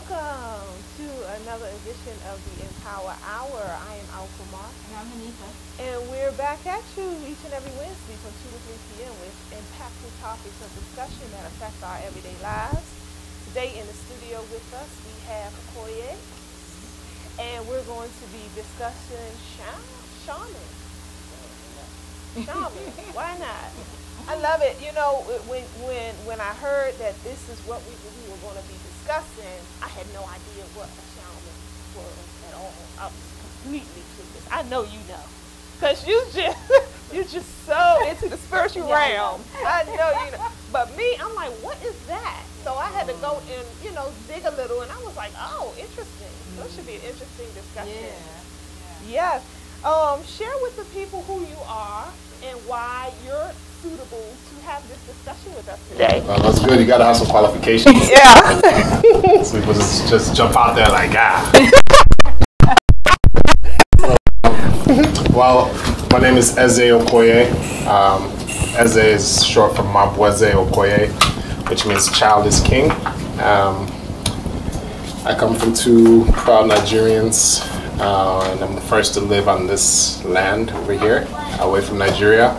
welcome to another edition of the Empower Hour. I am AlQamar. And I'm Hanifah. And we're back at you each and every Wednesday from 2 to 3 p.m. with impactful topics of discussion that affect our everyday lives. Today in the studio with us we have Okoye, and we're going to be discussing Shaman. Shaman, why not? I love it. You know, when I heard that this is what we were going to be discussing, I had no idea what a shaman was at all. I was completely clueless. I know you know, because you're just so into the spiritual realm. I know you know. But me, I'm like, what is that? So I had to go and, dig a little, and I was like, oh, interesting. That should be an interesting discussion. Yeah. Yes. Share with the people who you are and why you're suitable to have this discussion with us today. Well, that's good. You got to have some qualifications. Yeah. So people just jump out there like, Well, my name is Eze Okoye. Eze is short for Mabweze Okoye, which means child is king. I come from two proud Nigerians, and I'm the first to live on this land over here, away from Nigeria.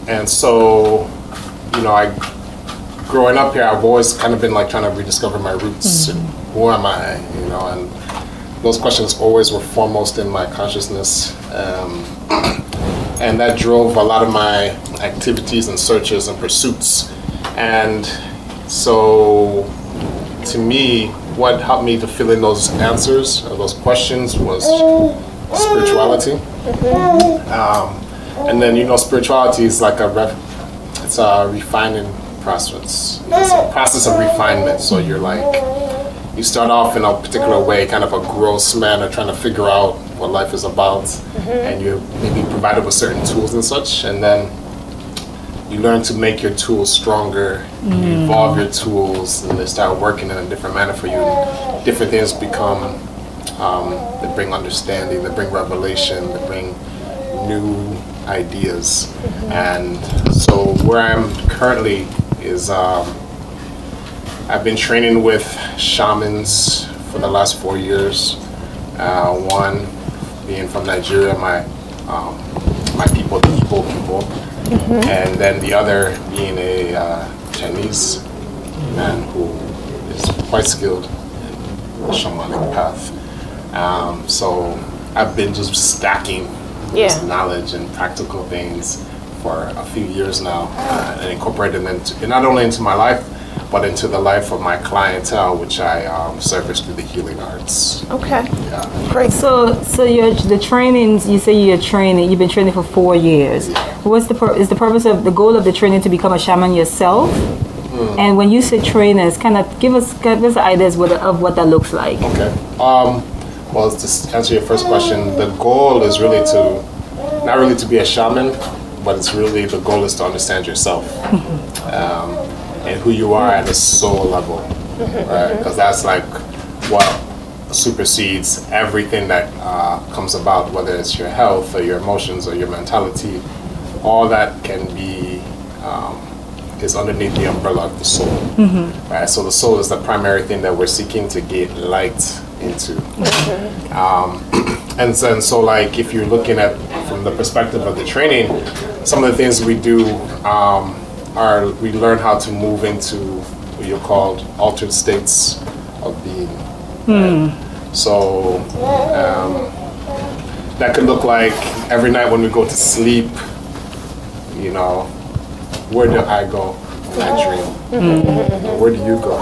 And so, growing up here, I've always kind of been like trying to rediscover my roots. And who am I? And those questions always were foremost in my consciousness. And that drove a lot of my activities and searches and pursuits. And so, to me, what helped me to fill in those answers, or those questions, was spirituality. And then, spirituality is like it's a refining process. It's a process of refinement. So you start off in a particular way, kind of a gross manner, trying to figure out what life is about, and you're maybe provided with certain tools and such, and then you learn to make your tools stronger, you evolve your tools, and they start working in a different manner for you. Different things become, they bring understanding, they bring revelation, they bring new ideas. And so where I'm currently is I've been training with shamans for the last 4 years. One being from Nigeria, my people, the Igbo people, and then the other being a Chinese man who is quite skilled in the shamanic path. So I've been just stacking this knowledge and practical things for a few years now, and incorporating them not only into my life, but into the life of my clientele, which I service through the healing arts. Okay. Yeah. Great. So the trainings, you say you've been training for 4 years. What's is the purpose of the goal of the training to become a shaman yourself? And when you say trainers, kind of give us ideas of what that looks like. Okay. Well, to answer your first question, the goal is really not really to be a shaman, but it's really, the goal is to understand yourself. And who you are at a soul level, right? Because that's like what supersedes everything that comes about, whether it's your health or your emotions or your mentality. All that can be is underneath the umbrella of the soul, right? So the soul is the primary thing that we're seeking to get light into. And so like if you're looking at from the perspective of the training, some of the things we do we learn how to move into what you called altered states of being. Right? So that could look like every night when we go to sleep, where do I go when I dream? Where do you go?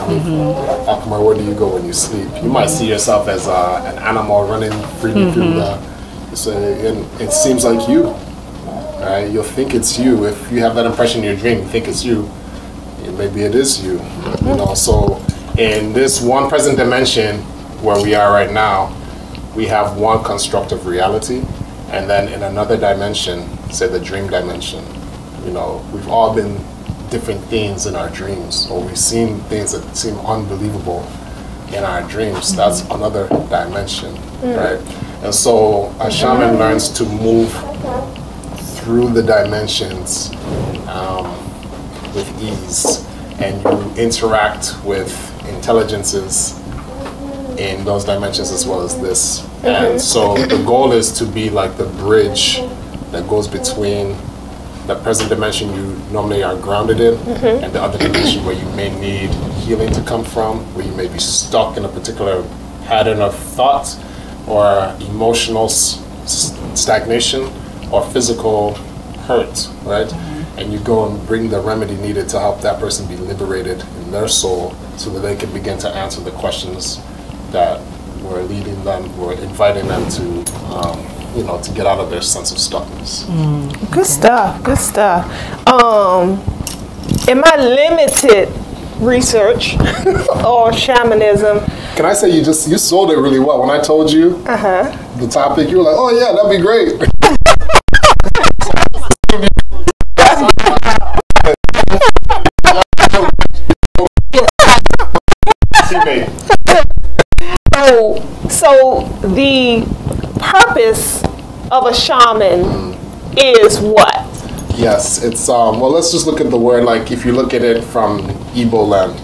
AlQamar, where do you go when you sleep? You might see yourself as an animal running freely through and it seems like you. Right? You'll think it's you. If you have that impression in your dream, you think it's you. Maybe it is you. So in this one present dimension where we are right now, we have one constructive reality, and then in another dimension, say the dream dimension, we've all been different things in our dreams, or we've seen things that seem unbelievable in our dreams. That's another dimension, right? And so a shaman learns to move through the dimensions with ease, and you interact with intelligences in those dimensions as well as this. And so the goal is to be like the bridge that goes between the present dimension you normally are grounded in and the other dimension where you may need healing to come from, where you may be stuck in a particular pattern of thought or emotional stagnation or physical hurt, right? And you go and bring the remedy needed to help that person be liberated in their soul so that they can begin to answer the questions that were leading them, were inviting them to, you know, to get out of their sense of stuckness. Good stuff, good stuff. In my limited research on shamanism, can I say you sold it really well. When I told you the topic, you were like, oh yeah, that'd be great. So the purpose of a shaman is what? Yes, it's well, let's just look at the word. Like if you look at it from Igbo land,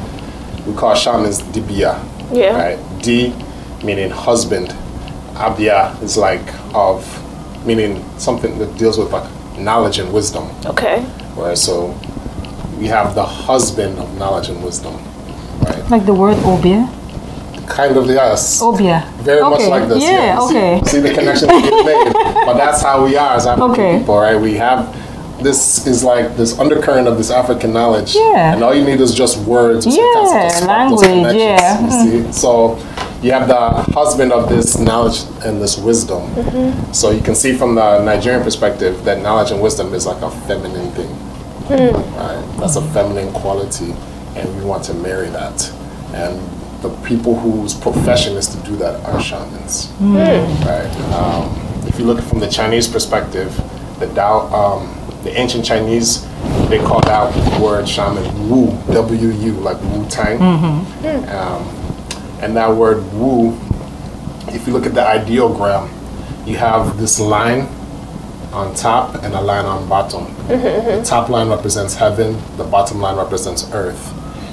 we call shamans dibia. Yeah. Right. D meaning husband. Abia is like of meaning something that deals with like knowledge and wisdom. Okay. Right. So we have the husband of knowledge and wisdom. Right. Like the word obia? Kind of, yes. Obia. Very much like this. Yeah, okay. See the connection being made. But that's how we are as African people, right? We have, this is like this undercurrent of this African knowledge. Yeah. And all you need is just words. Language, You see? So you have the husband of this knowledge and this wisdom. So you can see from the Nigerian perspective that knowledge and wisdom is like a feminine thing. Right? That's a feminine quality. And we want to marry that. And the people whose profession is to do that are shamans, right? If you look from the Chinese perspective, the ancient Chinese, they call that word shaman Wu, W-U, like Wu Tang. And that word Wu, if you look at the ideogram, you have this line on top and a line on bottom. The top line represents heaven, the bottom line represents earth,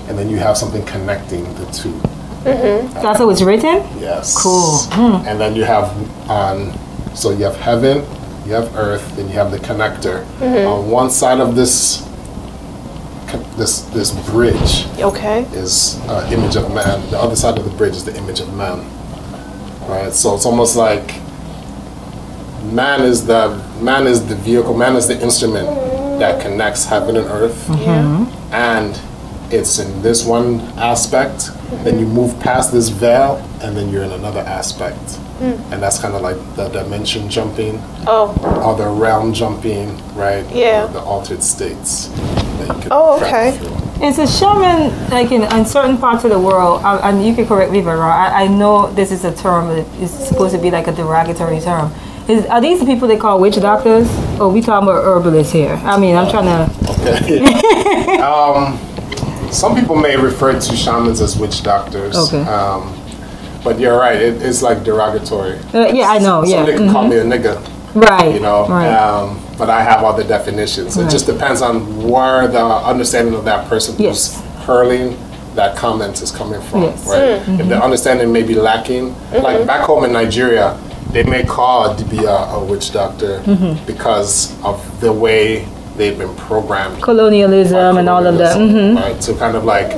and then you have something connecting the two. That's how it's written? Yes. Cool. And then you have so you have heaven, you have earth, then you have the connector. On one side of this bridge is image of man. The other side of the bridge is the image of man. Right? So it's almost like man is the vehicle, man is the instrument that connects heaven and earth. And it's in this one aspect, then you move past this veil, and then you're in another aspect. And that's kind of like the dimension jumping, or the realm jumping, right? Yeah. Or the altered states that you can travel through. It's a shaman, like in certain parts of the world, and you can correct me if I'm wrong, I know this is a term that is supposed to be like a derogatory term. Are these the people they call witch doctors? Or we talking about herbalists here? I mean, I'm trying to... Okay. Some people may refer to shamans as witch doctors. But you're right, it's like derogatory. Yeah, I know, Somebody can call me a nigga. Right. You know, but I have other definitions. It just depends on where the understanding of that person who's hurling that comment is coming from. Right? If the understanding may be lacking, like back home in Nigeria, they may call a dibia a witch doctor because of the way they've been programmed. Colonialism and all of that. Right? To kind of like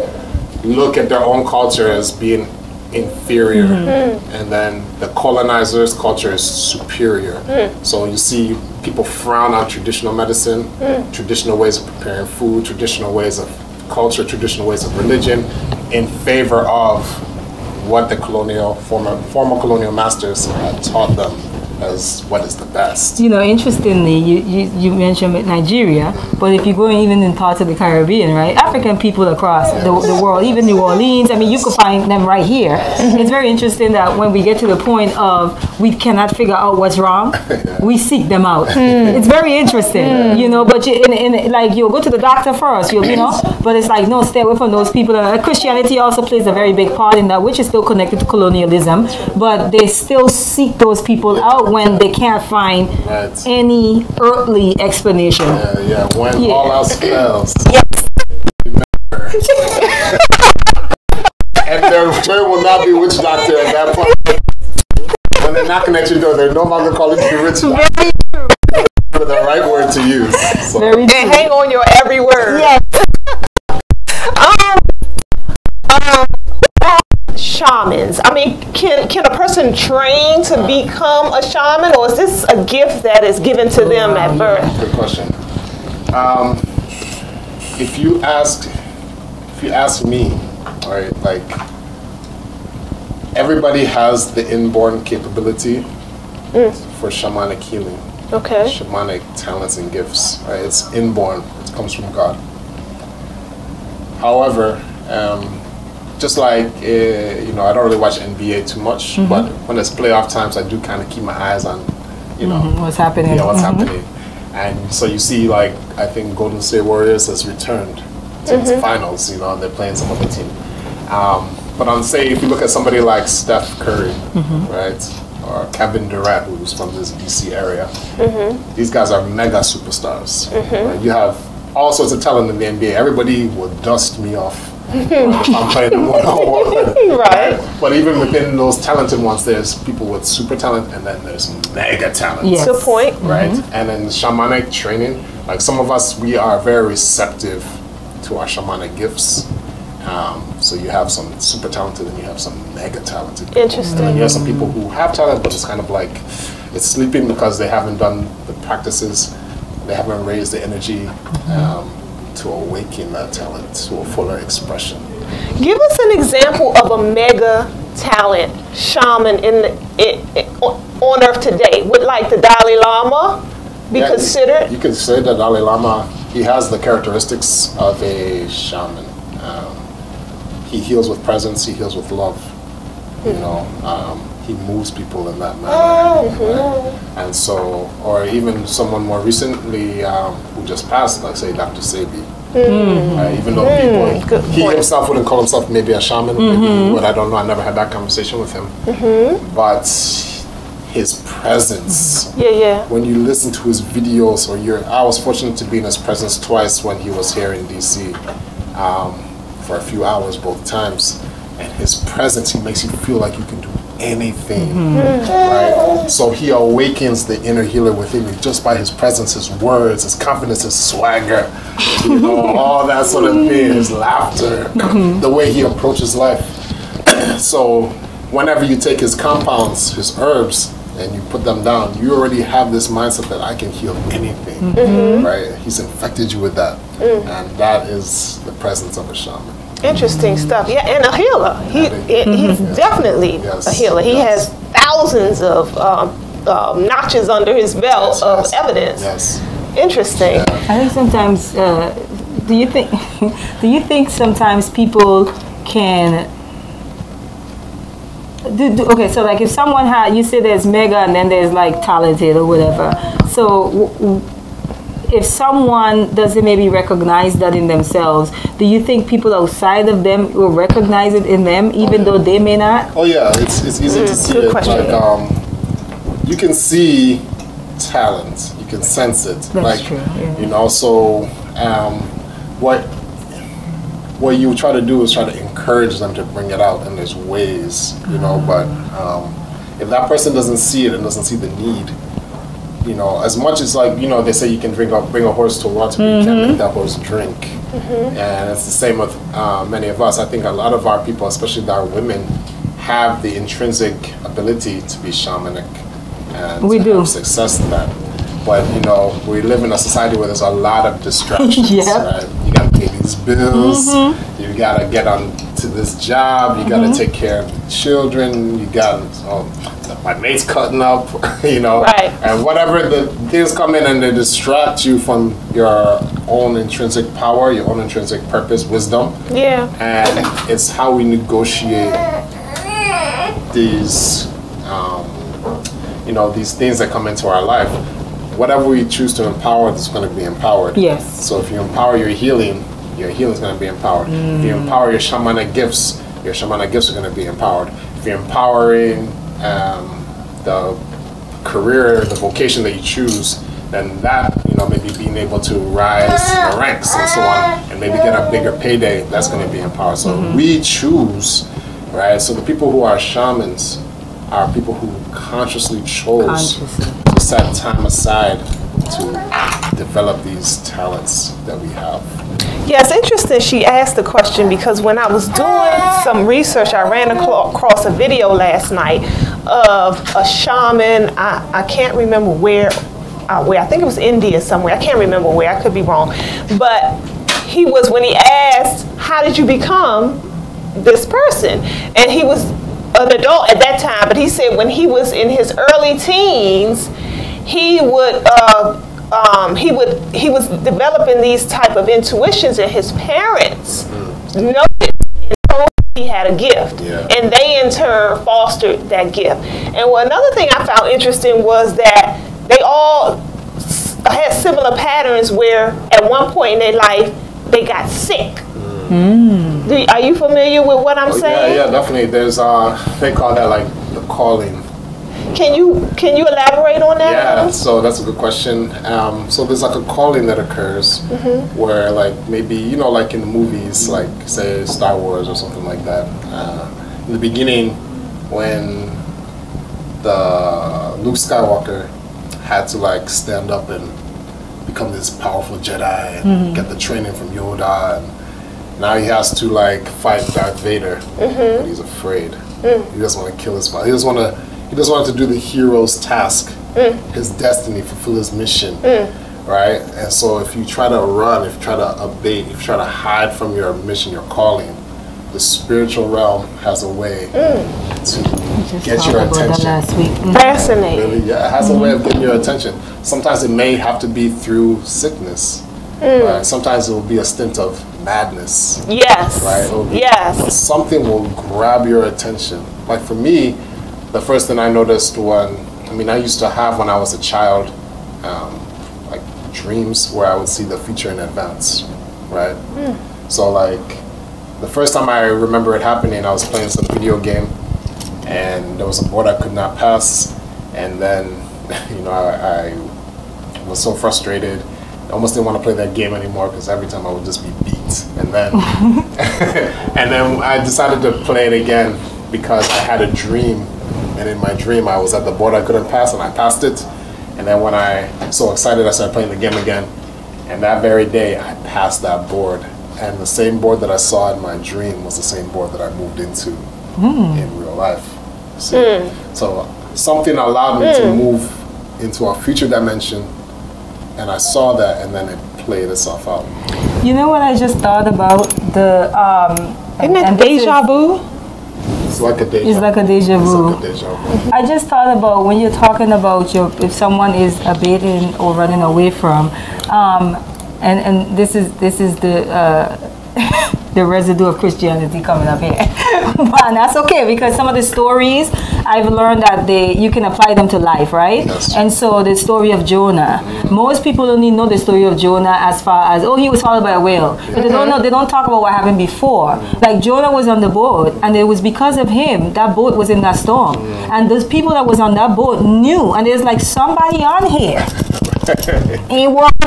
look at their own culture as being inferior, and then the colonizer's culture is superior. So you see people frown on traditional medicine, traditional ways of preparing food, traditional ways of culture, traditional ways of religion, in favor of what the former colonial masters had taught them as what is the best. You know, interestingly, you mentioned Nigeria, but if you go even in parts of the Caribbean, right, African people across the world, even New Orleans, I mean, you could find them right here. It's very interesting that when we get to the point of we cannot figure out what's wrong, we seek them out. It's very interesting, you know, but like you'll go to the doctor first, you know, but it's like, no, stay away from those people. Christianity also plays a very big part in that, which is still connected to colonialism, but they still seek those people out when they can't find any earthly explanation. When all else fails. not be witch doctor at that point. When they're knocking at your door, they're no longer calling you witch doctor. For the right word to use. So. And hang on your every word. Yes. Shamans. I mean, can a person train to become a shaman, or is this a gift that is given to them at birth? Good question. If you ask me, all right, like everybody has the inborn capability for shamanic healing. Okay. Shamanic talents and gifts, right? It's inborn. It comes from God. However, just like I don't really watch NBA too much, but when it's playoff times, I do kind of keep my eyes on, what's happening. What's happening. And so you see, like, I think Golden State Warriors has returned to the finals, and they're playing some other team. But on, say, if you look at somebody like Steph Curry, right, or Kevin Durant, who's from this DC area, these guys are mega superstars. Right? You have all sorts of talent in the NBA. Everybody will dust me off if I'm playing them one-on-one. Right. But even within those talented ones, there's people with super talent, and then there's mega talent. Yes. Good point. Right? And then shamanic training, like some of us, we are very receptive to our shamanic gifts. So you have some super talented and you have some mega talented people. Interesting. And then you have some people who have talent, but it's kind of like it's sleeping because they haven't done the practices, they haven't raised the energy to awaken that talent to a fuller expression. Give us an example of a mega talent shaman on Earth today. Would like the Dalai Lama be considered? You can say that Dalai Lama, he has the characteristics of a shaman. He heals with presence, he heals with love. He moves people in that manner. Right? And so, or even someone more recently who just passed, like say Dr. Sebi. Even though he himself wouldn't call himself maybe a shaman, maybe he would, I don't know, I never had that conversation with him. But his presence, when you listen to his videos, I was fortunate to be in his presence twice when he was here in DC. For a few hours both times, and his presence, he makes you feel like you can do anything, right? So he awakens the inner healer within you just by his presence, his words, his confidence, his swagger, all that sort of thing, his laughter, the way he approaches life. So whenever you take his compounds, his herbs, and you put them down, you already have this mindset that I can heal anything, right? He's infected you with that, and that is the presence of a shaman. Interesting stuff. Yeah, and a healer. He's definitely a healer. He has thousands of notches under his belt of evidence. Yes. Interesting. I think sometimes, do you think sometimes people can okay, so like if someone you say there's mega and then there's like talented or whatever. So if someone doesn't maybe recognize that in themselves, do you think people outside of them will recognize it in them, even though they may not? Oh yeah, it's easy to see it. Question. Like you can see talent, you can sense it. That's true. Yeah. So what you try to do is try to encourage them to bring it out, and there's ways, but if that person doesn't see it and doesn't see the need, as much as like, they say you can bring a horse to water, but you can't make that horse drink. And it's the same with many of us. I think a lot of our people, especially our women, have the intrinsic ability to be shamanic and we do have success in that. But we live in a society where there's a lot of distractions. Right? You got to pay these bills. You got to get on to this job. You got to take care of the children. You got my mate's cutting up. Right. And whatever the things come in and they distract you from your own intrinsic power, your own intrinsic purpose, wisdom. Yeah. And it's how we negotiate these, these things that come into our life. Whatever we choose to empower is going to be empowered. Yes. So if you empower your healing is going to be empowered. If you empower your shamanic gifts are going to be empowered. If you're empowering the career, the vocation that you choose, then that, maybe being able to rise in the ranks and so on, and maybe get a bigger payday, that's going to be empowered. So we choose right? So the people who are shamans are people who consciously chose to set time aside to develop these talents that we have. Yeah, it's interesting she asked the question because when I was doing some research, I ran across a video last night of a shaman. I can't remember where, I think it was India somewhere. I can't remember where, I could be wrong. But he was, when he asked, how did you become this person? And he was an adult at that time, but he said when he was in his early teens, he was developing these type of intuitions, and his parents noticed and told him he had a gift, and they in turn fostered that gift. And another thing I found interesting was that they all had similar patterns where at one point in their life they got sick. Are you familiar with what I'm saying? Yeah, definitely. There's they call that like the calling. Can you elaborate on that? Yeah, so that's a good question. So there's like a calling that occurs where, like, maybe, you know, like in the movies, like say Star Wars or something like that. In the beginning, when the Luke Skywalker had to like stand up and become this powerful Jedi and get the training from Yoda, and now he has to like fight Darth Vader, but he's afraid. He doesn't want to kill his father. He doesn't want to do the hero's task, his destiny, fulfill his mission, right? And so if you try to run, if you try to abate, if you try to hide from your mission, your calling, the spiritual realm has a way to get your attention. Fascinating. Really, yeah, it has a way of getting your attention. Sometimes it may have to be through sickness. Right? Sometimes it will be a stint of madness. Yes. Right? But something will grab your attention. Like for me, the first thing I noticed I used to have when I was a child, like dreams where I would see the future in advance, right? So like, the first time I remember it happening, I was playing some video game, and there was a board I could not pass, and then, you know, I was so frustrated. I almost didn't want to play that game anymore because every time I would just be beat, and then, and then I decided to play it again because I had a dream. And in my dream, I was at the board I couldn't pass, and I passed it. And then when I so excited, I started playing the game again. And that very day, I passed that board. And the same board that I saw in my dream was the same board that I moved into in real life. So something allowed me to move into a future dimension, and I saw that, and then it played itself out. You know what I just thought about? Isn't that deja vu? It's like a deja vu. It's like a deja vu. It's like a deja vu. I just thought about when you're talking about if someone is abating or running away from, and this is the the residue of Christianity coming up here, but that's okay because some of the stories I've learned that you can apply them to life, right? Yes. And so the story of Jonah, most people only know the story of Jonah as far as he was swallowed by a whale, but they don't know. They don't talk about what happened before. Like Jonah was on the boat, and it was because of him that boat was in that storm, and those people that was on that boat knew, and there's like somebody on here. He walked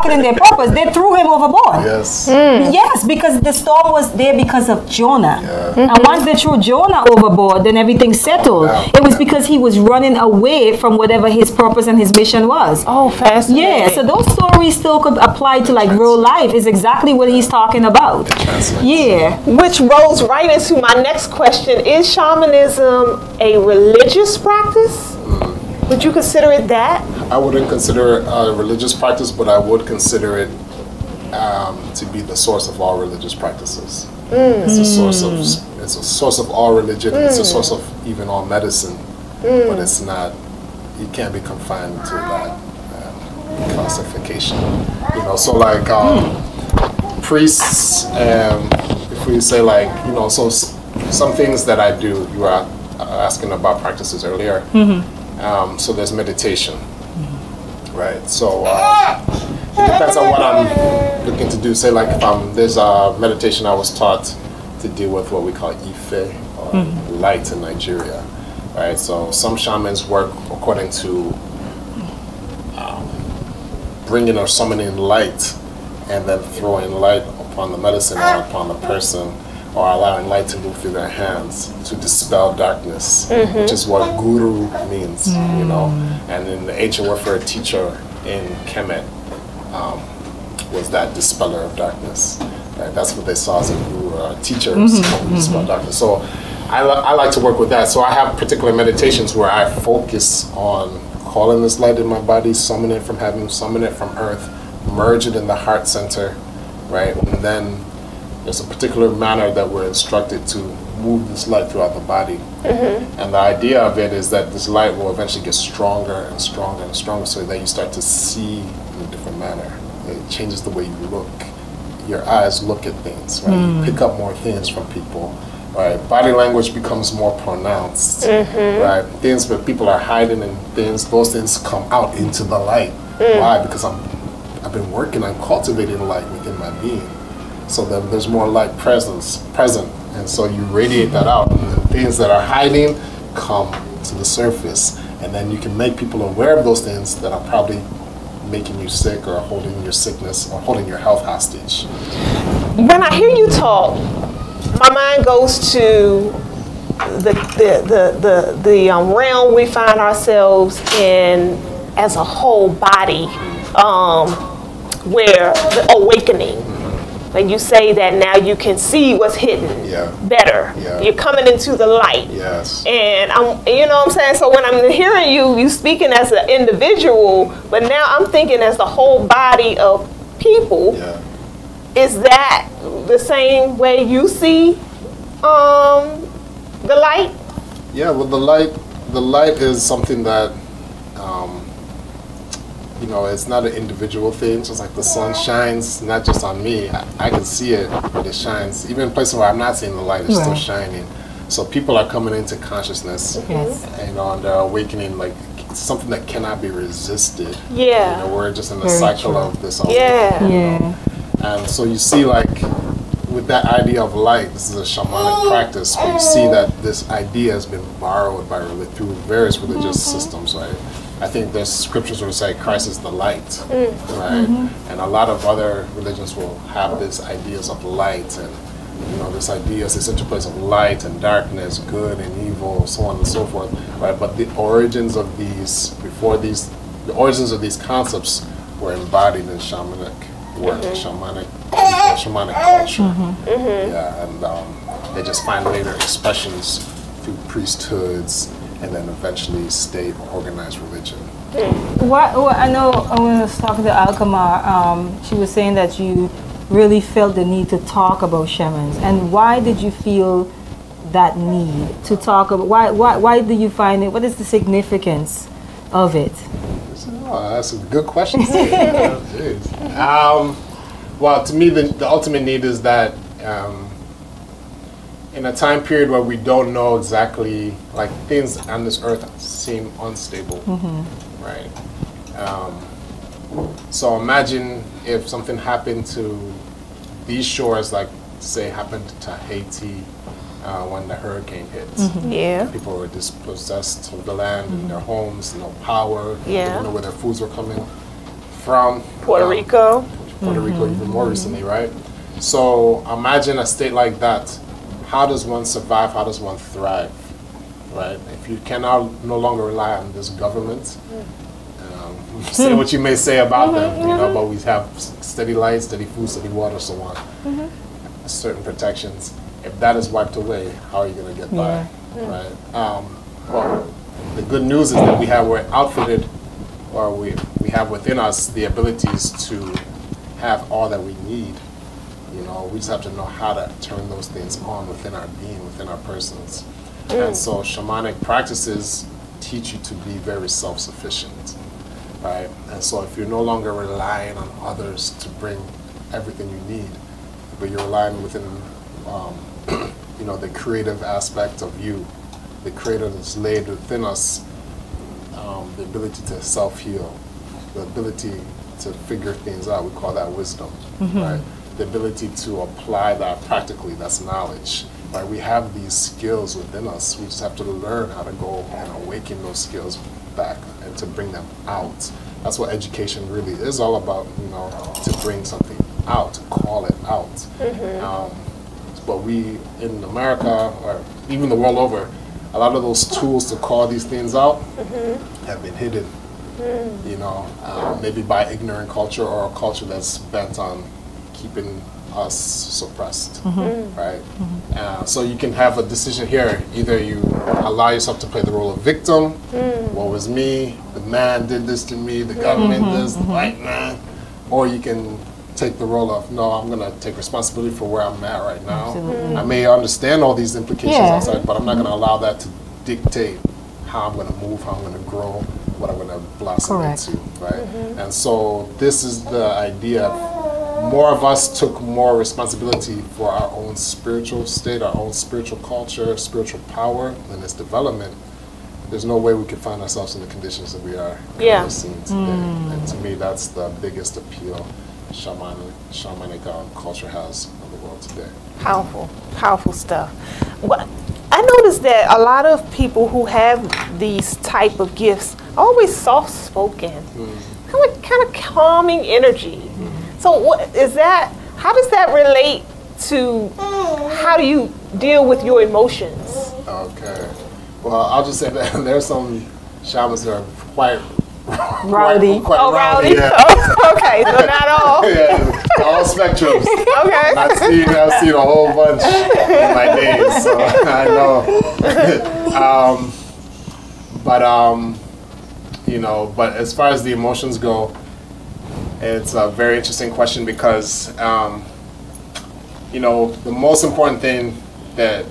in their purpose, they threw him overboard. Yes. Yes, because the storm was there because of Jonah. And once they threw Jonah overboard, then everything settled. It was because he was running away from whatever his purpose and his mission was. Oh, fascinating. Yeah, so those stories still could apply to like real life. Is exactly what he's talking about. Yeah. Which rolls right into my next question. Is shamanism a religious practice? Would you consider it that? I wouldn't consider it a religious practice, but I would consider it to be the source of all religious practices. It's a source of all religion. It's a source of even all medicine. But it's not. You can't be confined to that classification. You know, so like priests. If we say like, you know, so some things that I do. You were asking about practices earlier. So there's meditation, right? So it depends on what I'm looking to do. Say like if there's a meditation I was taught to deal with what we call Ife, or light in Nigeria, right? So some shamans work according to bringing or summoning light and then throwing light upon the medicine or upon the person or allowing light to move through their hands to dispel darkness, which is what guru means, you know. And in the ancient word for a teacher in Kemet was that dispeller of darkness. Right? That's what they saw as a guru, or a teacher, to dispel darkness. So I like to work with that. So I have particular meditations where I focus on calling this light in my body, summon it from heaven, summon it from earth, merge it in the heart center, right? And then there's a particular manner that we're instructed to move this light throughout the body. And the idea of it is that this light will eventually get stronger and stronger and stronger, so that you start to see in a different manner. It changes the way you look. Your eyes look at things, right? You pick up more things from people, right? Body language becomes more pronounced, right? Things that people are hiding and things, those things come out into the light. Why? Because I've been working on cultivating light within my being. So that there's more light present, and so you radiate that out, and the things that are hiding come to the surface, and then you can make people aware of those things that are probably making you sick, or holding your sickness, or holding your health hostage. When I hear you talk, my mind goes to the realm we find ourselves in as a whole body, where the awakening. When you say that now you can see what's hidden better. You're coming into the light. Yes. And you know what I'm saying? So when I'm hearing you speaking as an individual, but now I'm thinking as the whole body of people. Yeah. Is that the same way you see the light? Yeah, well, the light is something that, you know, it's not an individual thing. Just like the sun shines, not just on me. I can see it, but it shines. Even in places where I'm not seeing the light, it's still shining. So people are coming into consciousness, you know, and they're awakening. Like, it's something that cannot be resisted. Yeah. You know, we're just in the cycle of this. And so you see, like, with that idea of light, this is a shamanic practice, where you see that this idea has been borrowed through various religious systems, right? I think there's scriptures where say Christ is the light, right? And a lot of other religions will have these ideas of light, and you know, this interplays of light and darkness, good and evil, so on and so forth, right? But the origins of these, the origins of these concepts were embodied in shamanic work, shamanic culture. Yeah, and they just find later expressions through priesthoods, and then eventually state or organized religion. I know when I was talking to AlQamar, she was saying that you really felt the need to talk about shamans. And why did you feel that need to talk about, why do you find it, what is the significance of it? Oh, that's a good question. Well, to me, the ultimate need is that in a time period where we don't know exactly, like, things on this earth seem unstable, right? So imagine if something happened to these shores, like, say, happened to Haiti when the hurricane hit. Yeah. People were dispossessed of the land and their homes, no power. They didn't know where their foods were coming from. Puerto Rico. Puerto Rico even more recently, right? So imagine a state like that. How does one survive? How does one thrive, right? If you cannot no longer rely on this government, say what you may say about them, you know, but we have steady light, steady food, steady water, so on, certain protections. If that is wiped away, how are you going to get by, right? Well, the good news is that we're outfitted, or we have within us the abilities to have all that we need. You know, we just have to know how to turn those things on within our being, within our persons. And so shamanic practices teach you to be very self-sufficient, right? And so if you're no longer relying on others to bring everything you need, but you're relying within, you know, the creative aspect of you, the creator that's laid within us, the ability to self-heal, the ability to figure things out, we call that wisdom, right? The ability to apply that practically, that's knowledge, right? We have these skills within us. We just have to learn how to go and awaken those skills back and to bring them out. That's what education really is all about, you know, to bring something out, to call it out. but we in America, or even the world over, a lot of those tools to call these things out have been hidden. You know, maybe by ignorant culture or a culture that's bent on keeping us suppressed, right? So you can have a decision here. Either you allow yourself to play the role of victim, woe is me, the man did this to me, the government this, the white man, or you can take the role of, no, I'm going to take responsibility for where I'm at right now. I may understand all these implications outside, but I'm not going to allow that to dictate how I'm going to move, how I'm going to grow, what I'm going to blossom into, right? And so this is the idea. More of us took more responsibility for our own spiritual state, our own spiritual culture, spiritual power, and its development. There's no way we could find ourselves in the conditions that we are seeing today. And to me, that's the biggest appeal shamanic culture has in the world today. Powerful stuff. Well, I noticed that a lot of people who have these type of gifts are always soft-spoken, kind of calming energy. So what is that? How does that relate to how do you deal with your emotions? Okay. Well, I'll just say that there's some shamans that are quite rowdy. Rowdy. Yeah. Oh, okay, so not all. Yeah, all spectrums. Okay. I've seen a whole bunch in my days, so I know. You know, but as far as the emotions go, it's a very interesting question because, you know, the most important thing that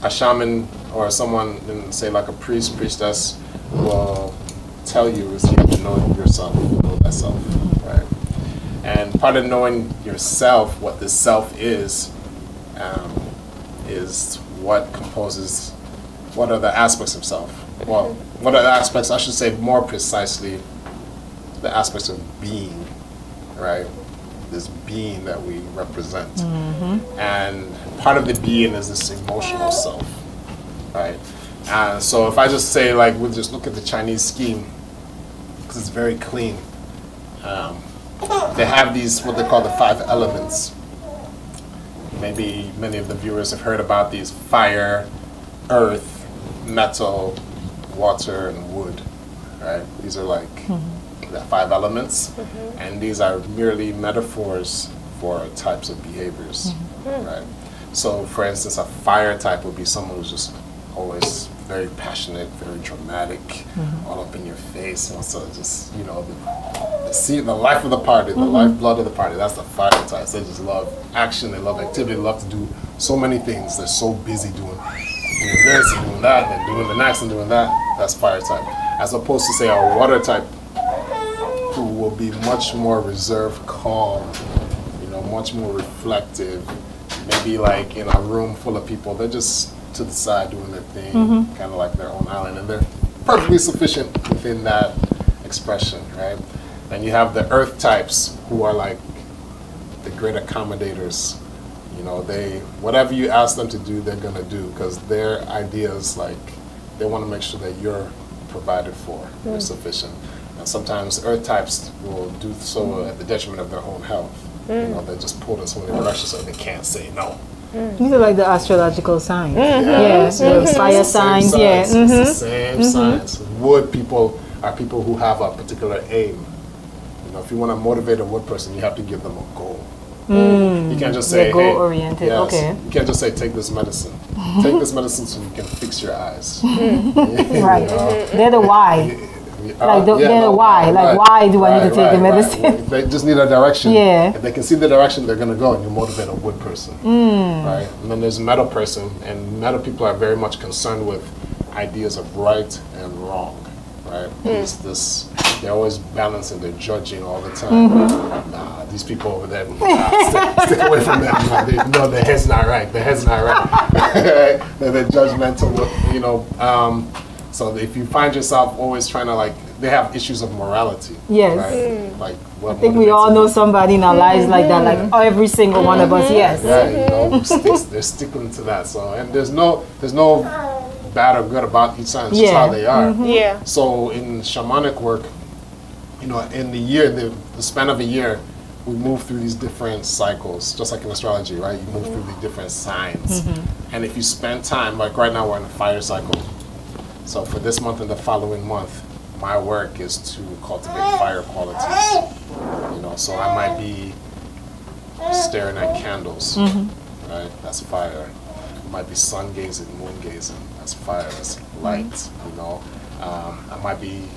a shaman or someone, say like a priest, priestess, will tell you is you have to know yourself, know thyself, right? And part of knowing yourself, what this self is what composes, what are the aspects of self? Well, what are the aspects, I should say more precisely, the aspects of being, right? This being that we represent. And part of the being is this emotional self, right? So if I just say, like, we'll just look at the Chinese scheme, because it's very clean. They have these, what they call the 5 elements. Maybe many of the viewers have heard about these: fire, earth, metal, water, and wood, right? These are like the 5 elements, and these are merely metaphors for types of behaviors, right? So, for instance, a fire type would be someone who's just always very passionate, very dramatic, all up in your face, and so just, you know, the life of the party, the lifeblood of the party. That's the fire types. They just love action, they love activity, they love to do so many things. They're so busy doing this and doing that, and doing the next and doing that. That's fire type. As opposed to, say, a water type, who will be much more reserved, calm, you know, much more reflective. Maybe like in a room full of people, they're just to the side doing their thing, kind of like their own island, and they're perfectly sufficient within that expression, right? And you have the earth types, who are like the great accommodators. You know, whatever you ask them to do, they're gonna do, because their ideas, like, they want to make sure that you're provided for, you're sufficient. And sometimes earth types will do so at the detriment of their own health. You know, they just pull in so many directions so they can't say no. These are like the astrological signs. The fire signs. It's the same signs. Wood people are people who have a particular aim. You know, if you want to motivate a wood person, you have to give them a goal. You can't just say, goal oriented. You can't just say, take this medicine. Take this medicine so you can fix your eyes. Right. They're the why. They're the why. Like, why do I need to take the medicine? They just need a direction. Yeah. If they can see the direction, they're going to go, and you motivate a wood person. Right? And then there's metal person, and metal people are very much concerned with ideas of right and wrong. Right? They're always balancing, they're judging all the time. Nah, these people over there, stick away from them. No, their head's not right. Their head's not right. They're judgmental, you know. So if you find yourself always trying to, like, they have issues of morality. Yes. Right? Like, I think we all know somebody in our lives like that, like every single one of us, yes. Yeah, you know, they're sticking to that. So, and there's no bad or good about each sign, it's just how they are. So in shamanic work, you know, in the year, the span of a year, we move through these different cycles, just like in astrology, right? You move through the different signs. And if you spend time, like right now we're in a fire cycle. So for this month and the following month, my work is to cultivate fire qualities. You know, so I might be staring at candles, right? That's fire. It might be sun gazing, moon gazing. That's fire. That's light. You know, I might be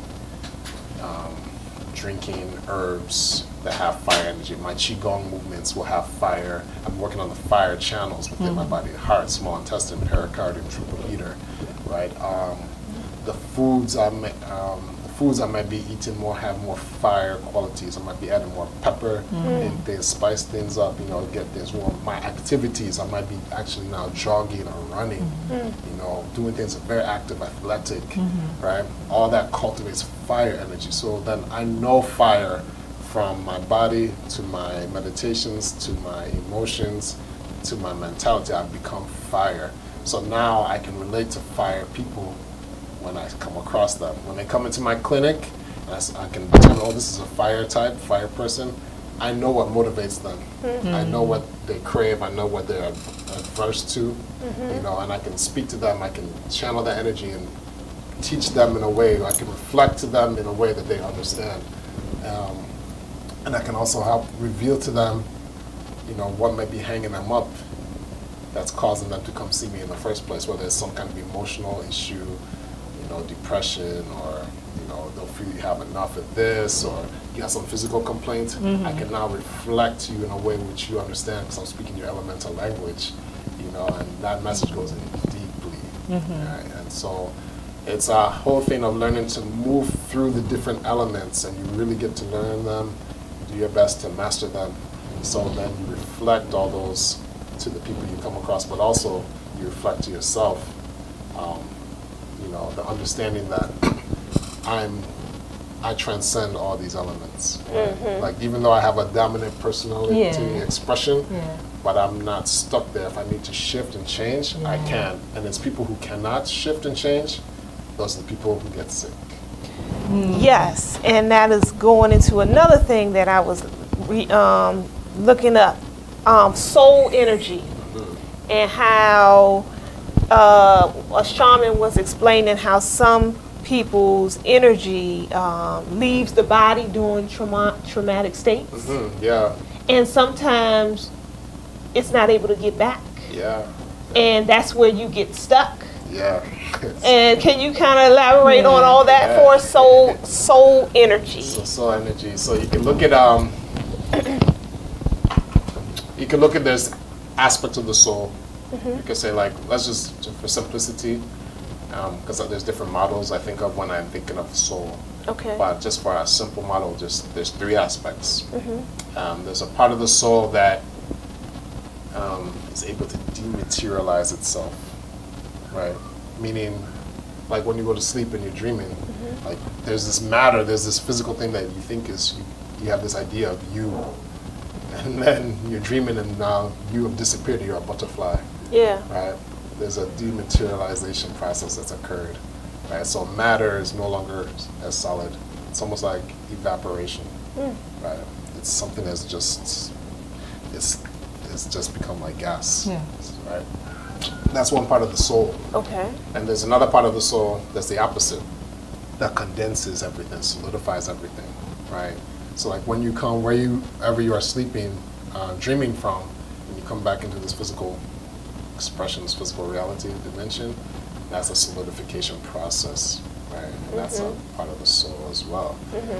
drinking herbs that have fire energy. My qigong movements will have fire. I'm working on the fire channels within my body: heart, small intestine, pericardium, triple meter, right? The foods I might be eating more have more fire qualities. I might be adding more pepper and things, spice things up, you know, get things warm. My activities, I might be actually now jogging or running, you know, doing things very active, athletic, right? All that cultivates fire energy. So then I know fire from my body to my meditations to my emotions to my mentality. I've become fire. So now I can relate to fire people when I come across them. When they come into my clinic, I can determine, oh, this is a fire type, fire person. I know what motivates them. I know what they crave. I know what they're adverse to, you know, and I can speak to them. I can channel that energy and teach them in a way. I can reflect to them in a way that they understand. And I can also help reveal to them, you know, what might be hanging them up that's causing them to come see me in the first place, whether it's some kind of emotional issue, you know, depression, or, you know, they'll feel you have enough of this, or you have some physical complaint. I can now reflect to you in a way which you understand because I'm speaking your elemental language, you know, and that message goes in deeply. Right? And so it's a whole thing of learning to move through the different elements, and you really get to learn them, do your best to master them. So then you reflect all those to the people you come across, but also you reflect to yourself, you know, the understanding that I transcend all these elements. Right? Like, even though I have a dominant personality expression, but I'm not stuck there. If I need to shift and change, I can. And it's people who cannot shift and change, those are the people who get sick. Yes, and that is going into another thing that I was looking up, soul energy, and how a shaman was explaining how some people's energy leaves the body during traumatic states, and sometimes it's not able to get back. And that's where you get stuck. And can you kind of elaborate on all that for us? Soul energy. So soul energy. So you can look at this aspect of the soul. You can say, like, let's just for simplicity, because there's different models I think of when I'm thinking of soul. But just for a simple model, there's three aspects. There's a part of the soul that is able to dematerialize itself, right? Meaning, like when you go to sleep and you're dreaming, like there's this matter, there's this physical thing that you think is, you have this idea of you, and then you're dreaming and now you have disappeared and you're a butterfly. Right? There's a dematerialization process that's occurred. Right? So matter is no longer as solid. It's almost like evaporation. Right? It's something that's just, it's just become like gas. Right? That's one part of the soul. And there's another part of the soul that's the opposite, that condenses everything, solidifies everything, right? So like when you come, wherever you are sleeping, dreaming from, and you come back into this physical expression, this physical reality dimension, that's a solidification process, right? And that's a part of the soul as well.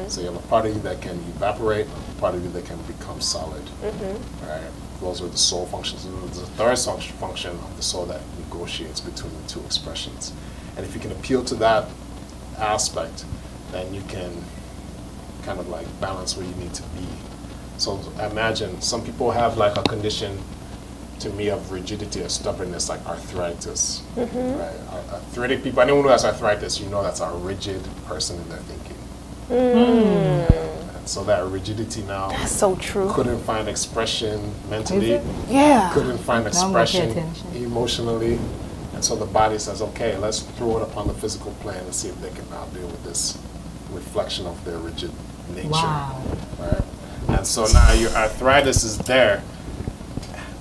So you have a part of you that can evaporate, a part of you that can become solid, right? Those are the soul functions. And there's a third function of the soul that negotiates between the two expressions. And if you can appeal to that aspect, then you can kind of like balance where you need to be. So imagine some people have like a condition, to me, of rigidity or stubbornness, like arthritis. Right? Arthritic people, anyone who has arthritis, you know that's a rigid person in their thinking. So that rigidity now, that's so true, couldn't find expression mentally, couldn't find expression emotionally, and so the body says, okay, let's throw it upon the physical plane and see if they can now deal with this reflection of their rigid nature. Right? And so now your arthritis is there.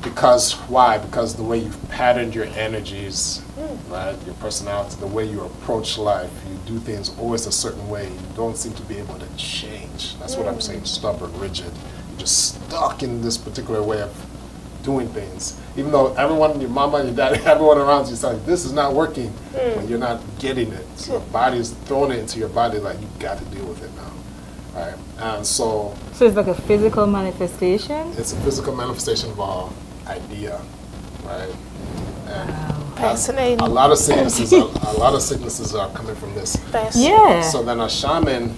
Because, why? Because the way you've patterned your energies, right? Your personality, the way you approach life, you do things always a certain way. You don't seem to be able to change. That's what I'm saying, stubborn, rigid. You're just stuck in this particular way of doing things. Even though everyone, your mama, your daddy, everyone around you is like, this is not working, but you're not getting it. So your body is throwing it into your body like, you got to deal with it now. Right? And so it's like a physical manifestation? It's a physical manifestation of our idea, right? And Fascinating. a lot of sicknesses are coming from this. Yeah. So then a shaman,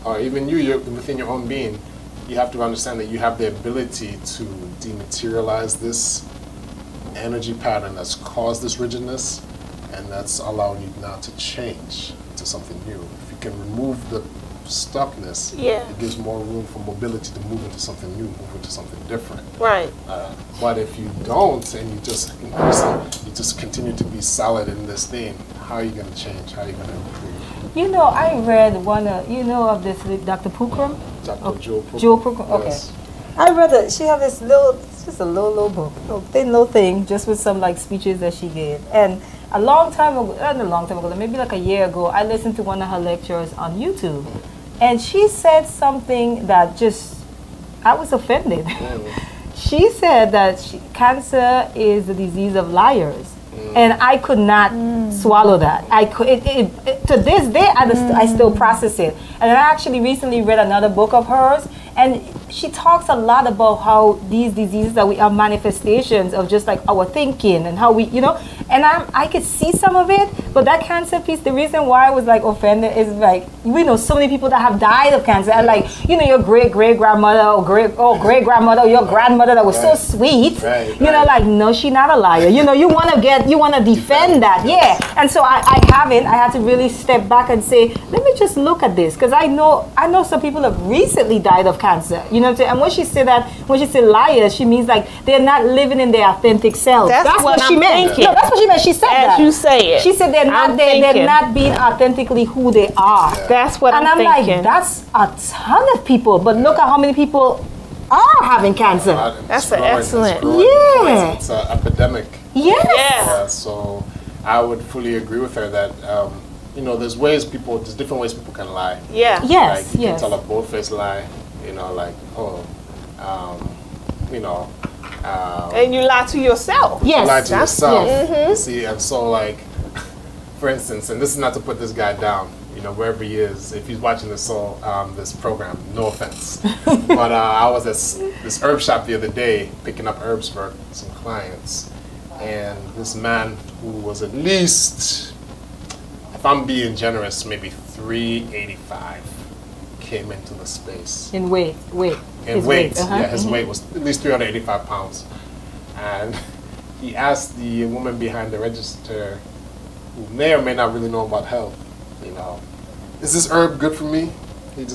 or even you're within your own being, you have to understand that you have the ability to dematerialize this energy pattern that's caused this rigidness, and that's allowing you now to change to something new. If you can remove the stuckness, it gives more room for mobility to move into something new, move into something different. Right. But if you don't, and you just continue to be solid in this thing, how are you going to change? How are you going to improve? You know, I read one, of this Dr. Pukram? Dr. Joe Pukram. Joe Pukram, okay. Yes. I read it. She had this little, just a little book, little thing, just with some like speeches that she gave. And a long time ago, maybe like a year ago, I listened to one of her lectures on YouTube. And she said something that I was offended. She said that cancer is the disease of liars. And I could not swallow that. To this day, I still process it. And I actually recently read another book of hers, and she talks a lot about how these diseases that we are manifestations of just like our thinking and how we, and I could see some of it, but that cancer piece, the reason why I was like offended is like, we know so many people that have died of cancer, and like, your great-great-grandmother or great-grandmother or your grandmother that was so sweet, like, no, she's not a liar. You want to defend that, And so I had to really step back and say, let me just look at this, because I know some people have recently died of cancer, you know what I'm saying? And when she said liars, she means like they're not living in their authentic self. That's what she meant. Thinking. No, that's what she meant. She said As that. you say it. She said they're not being authentically who they are. That's what I'm thinking. And I'm like, that's a ton of people, but look at how many people are having cancer. That's excellent. It's an epidemic. Yes. So I would fully agree with her that there's different ways people can lie. Yeah. Yes. Like you can tell a bold-faced lie, like, and you lie to yourself. You lie to yourself. Yes. See, and so like, for instance, and this is not to put this guy down, wherever he is, if he's watching this program, no offense. But I was at this herb shop the other day picking up herbs for some clients, and this man who was at least, if I'm being generous, maybe 385 came into the space. In weight. In weight. Yeah, his weight was at least 385 pounds. And he asked the woman behind the register, who may or may not really know about health, is this herb good for me? He had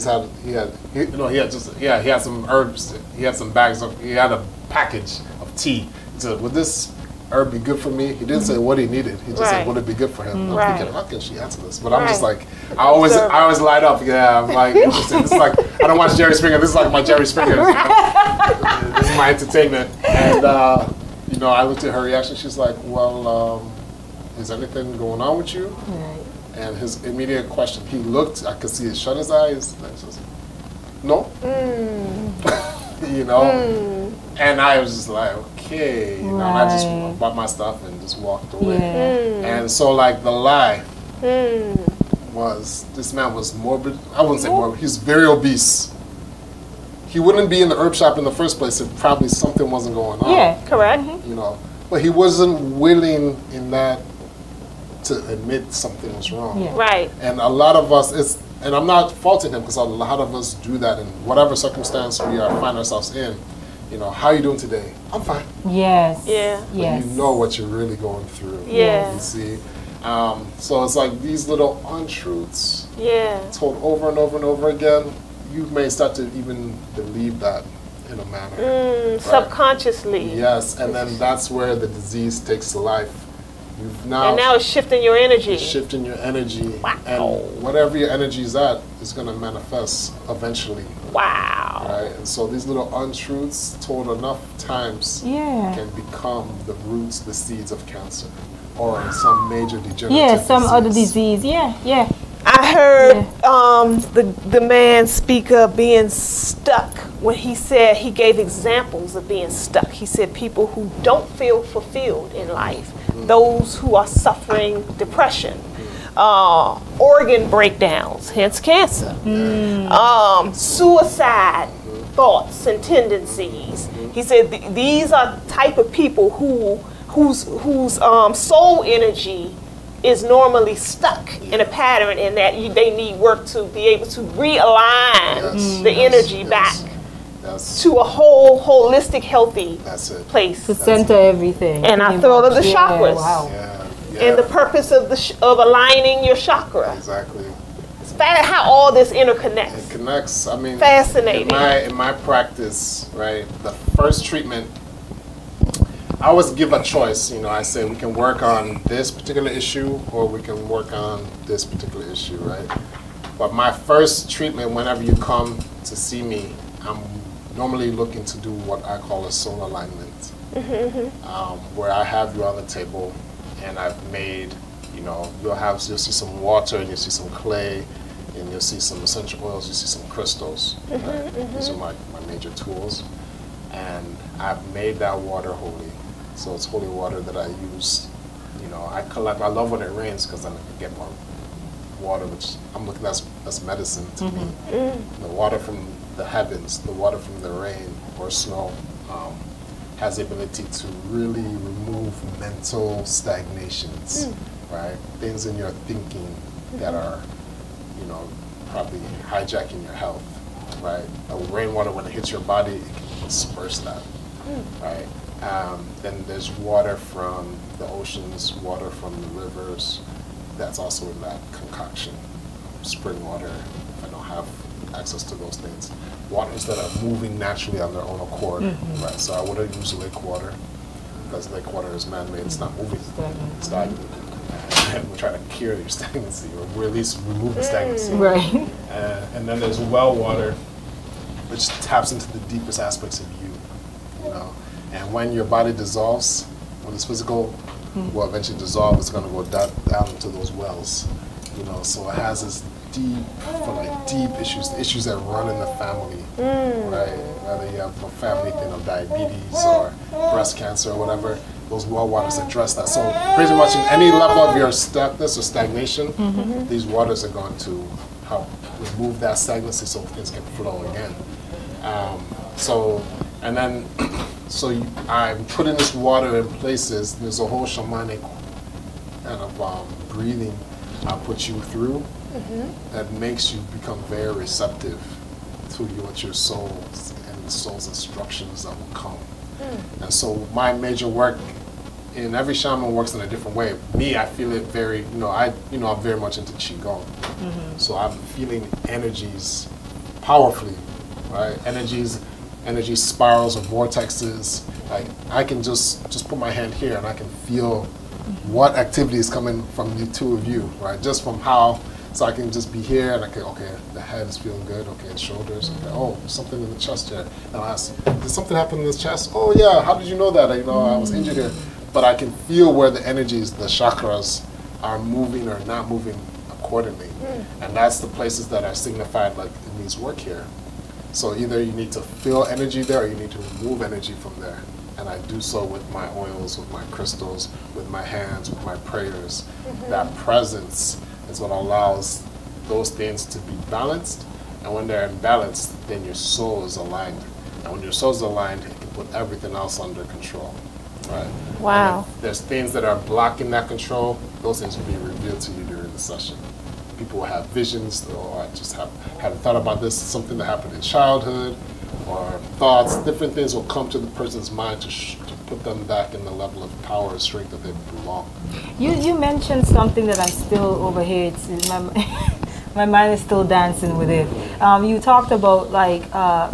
some herbs. He had some bags he had a package of tea. He said, would this herb be good for me? He didn't say what he needed. He just said, would it be good for him? I'm thinking, how can she answer this? But I'm just like, I always light up. Yeah, I'm like, interesting. This is like, I don't watch Jerry Springer. This is like my Jerry Springer. This is my entertainment. And, I looked at her reaction. She's like, well, is anything going on with you? Right. And his immediate question, he looked, I could see it shut his eyes. And he says, no. And I was just like, okay. And I just bought my stuff and just walked away. Yeah. And so like the lie was, this man was morbid. I wouldn't say morbid, he's very obese. He wouldn't be in the herb shop in the first place if probably something wasn't going on. Yeah, correct. But he wasn't willing in that to admit something was wrong. Yeah. Right. And a lot of us, and I'm not faulting him, because a lot of us do that in whatever circumstance we find ourselves in. How are you doing today? I'm fine. Yes. Yeah. But yes. you know what you're really going through. Yeah. You see? So it's like these little untruths told over and over and over again, you may start to even believe that in a manner. Right? Subconsciously. Yes, and then that's where the disease takes life You've and now it's shifting your energy. Shifting your energy. Wow. And whatever your energy is at is going to manifest eventually. Wow. Right? And so these little untruths told enough times can become the roots, the seeds of cancer or some major degenerative some disease. other disease. Yeah. I heard the man speak of being stuck when he said, he gave examples of being stuck. He said people who don't feel fulfilled in life, those who are suffering depression, organ breakdowns, hence cancer, suicide thoughts and tendencies. He said these are the type of people whose soul energy is normally stuck in a pattern, in that they need work to be able to realign the energy back to a whole, holistic, healthy place. To center everything. And I thought of the chakras. Wow. And the purpose of aligning your chakra. Exactly. It's how all this interconnects. It connects. I mean, fascinating. In my practice, right, the first treatment, I always give a choice. I say we can work on this particular issue or we can work on this particular issue, right? But my first treatment, whenever you come to see me, I'm normally looking to do what I call a soul alignment, where I have you on the table and I've made, you'll see some water and you'll see some clay and you'll see some essential oils, you'll see some crystals. Right? These are my major tools. And I've made that water holy. So it's holy water that I use. I love when it rains because then I can get more water, which I'm looking at as medicine to me. The water from the heavens, the water from the rain or snow, has the ability to really remove mental stagnations, right? Things in your thinking that are, probably hijacking your health, right? Rainwater, when it hits your body, it can disperse that, right? Then there's water from the oceans, water from the rivers, that's also in that concoction. Spring water, if I don't have access to those things. Waters that are moving naturally on their own accord, right? So I wouldn't use lake water, because lake water is man-made, it's not moving, it's stagnant. And we're trying to cure your stagnancy, or at least remove the stagnancy. Right. And then there's well water, which taps into the deepest aspects of you, And when your body dissolves, when it's physical, will eventually dissolve, it's going to go down into those wells, So it has this deep issues that run in the family, right? Whether you have a family thing of diabetes or breast cancer or whatever, those well waters address that. So pretty much in any level of your stuckness or stagnation, these waters are going to help remove that stagnancy so things can flow again. So I'm putting this water in places. There's a whole shamanic kind of breathing I put you through that makes you become very receptive to what your soul's and the soul's instructions that will come. And so my major work, and every shaman works in a different way. Me, I feel it very, I'm very much into qigong. So I'm feeling energies powerfully, right? Energy spirals or vortexes. Like I can just put my hand here and I can feel what activity is coming from the two of you, right? Just from how, so I can just be here and I can, okay, the head is feeling good, okay, the shoulders, okay, oh, something in the chest here. And I'll ask, did something happen in the chest? Oh yeah, how did you know that? I was injured here. But I can feel where the energies, the chakras are moving or not moving accordingly. And that's the places that are signified like it needs work here. So either you need to feel energy there or you need to remove energy from there. And I do so with my oils, with my crystals, with my hands, with my prayers. That presence is what allows those things to be balanced. And when they're imbalanced, then your soul is aligned. And when your soul is aligned, it can put everything else under control. Right? Wow. And if there's things that are blocking that control, those things will be revealed to you during the session. People will have visions, or I just haven't thought about this, something that happened in childhood, or thoughts, different things will come to the person's mind to put them back in the level of power and strength that they belong. You mentioned something that I still overheard. My mind is still dancing with it. You talked about like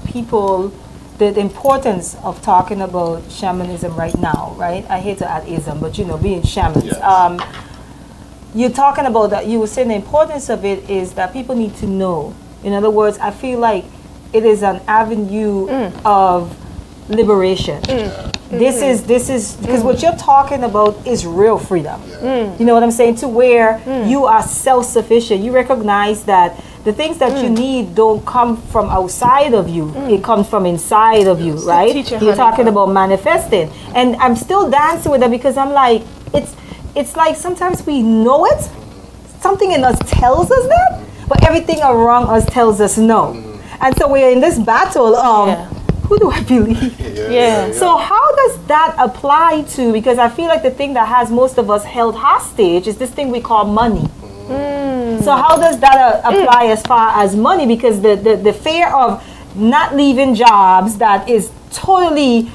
people the importance of talking about shamanism right now, right? I hate to add ism, but you know, being shamans. Yes. You're talking about that, you were saying the importance of it is that people need to know. In other words, I feel like it is an avenue of liberation. This is because what you're talking about is real freedom. You know what I'm saying? To where you are self-sufficient. You recognize that the things that you need don't come from outside of you. It comes from inside of you, right? You're talking about manifesting. And I'm still dancing with that because I'm like, it's like sometimes we know it. Something in us tells us that, but everything around us tells us no. And so we're in this battle of who do I believe? So how does that apply to, because I feel like the thing that has most of us held hostage is this thing we call money. So how does that apply as far as money? Because the fear of not leaving jobs that is totally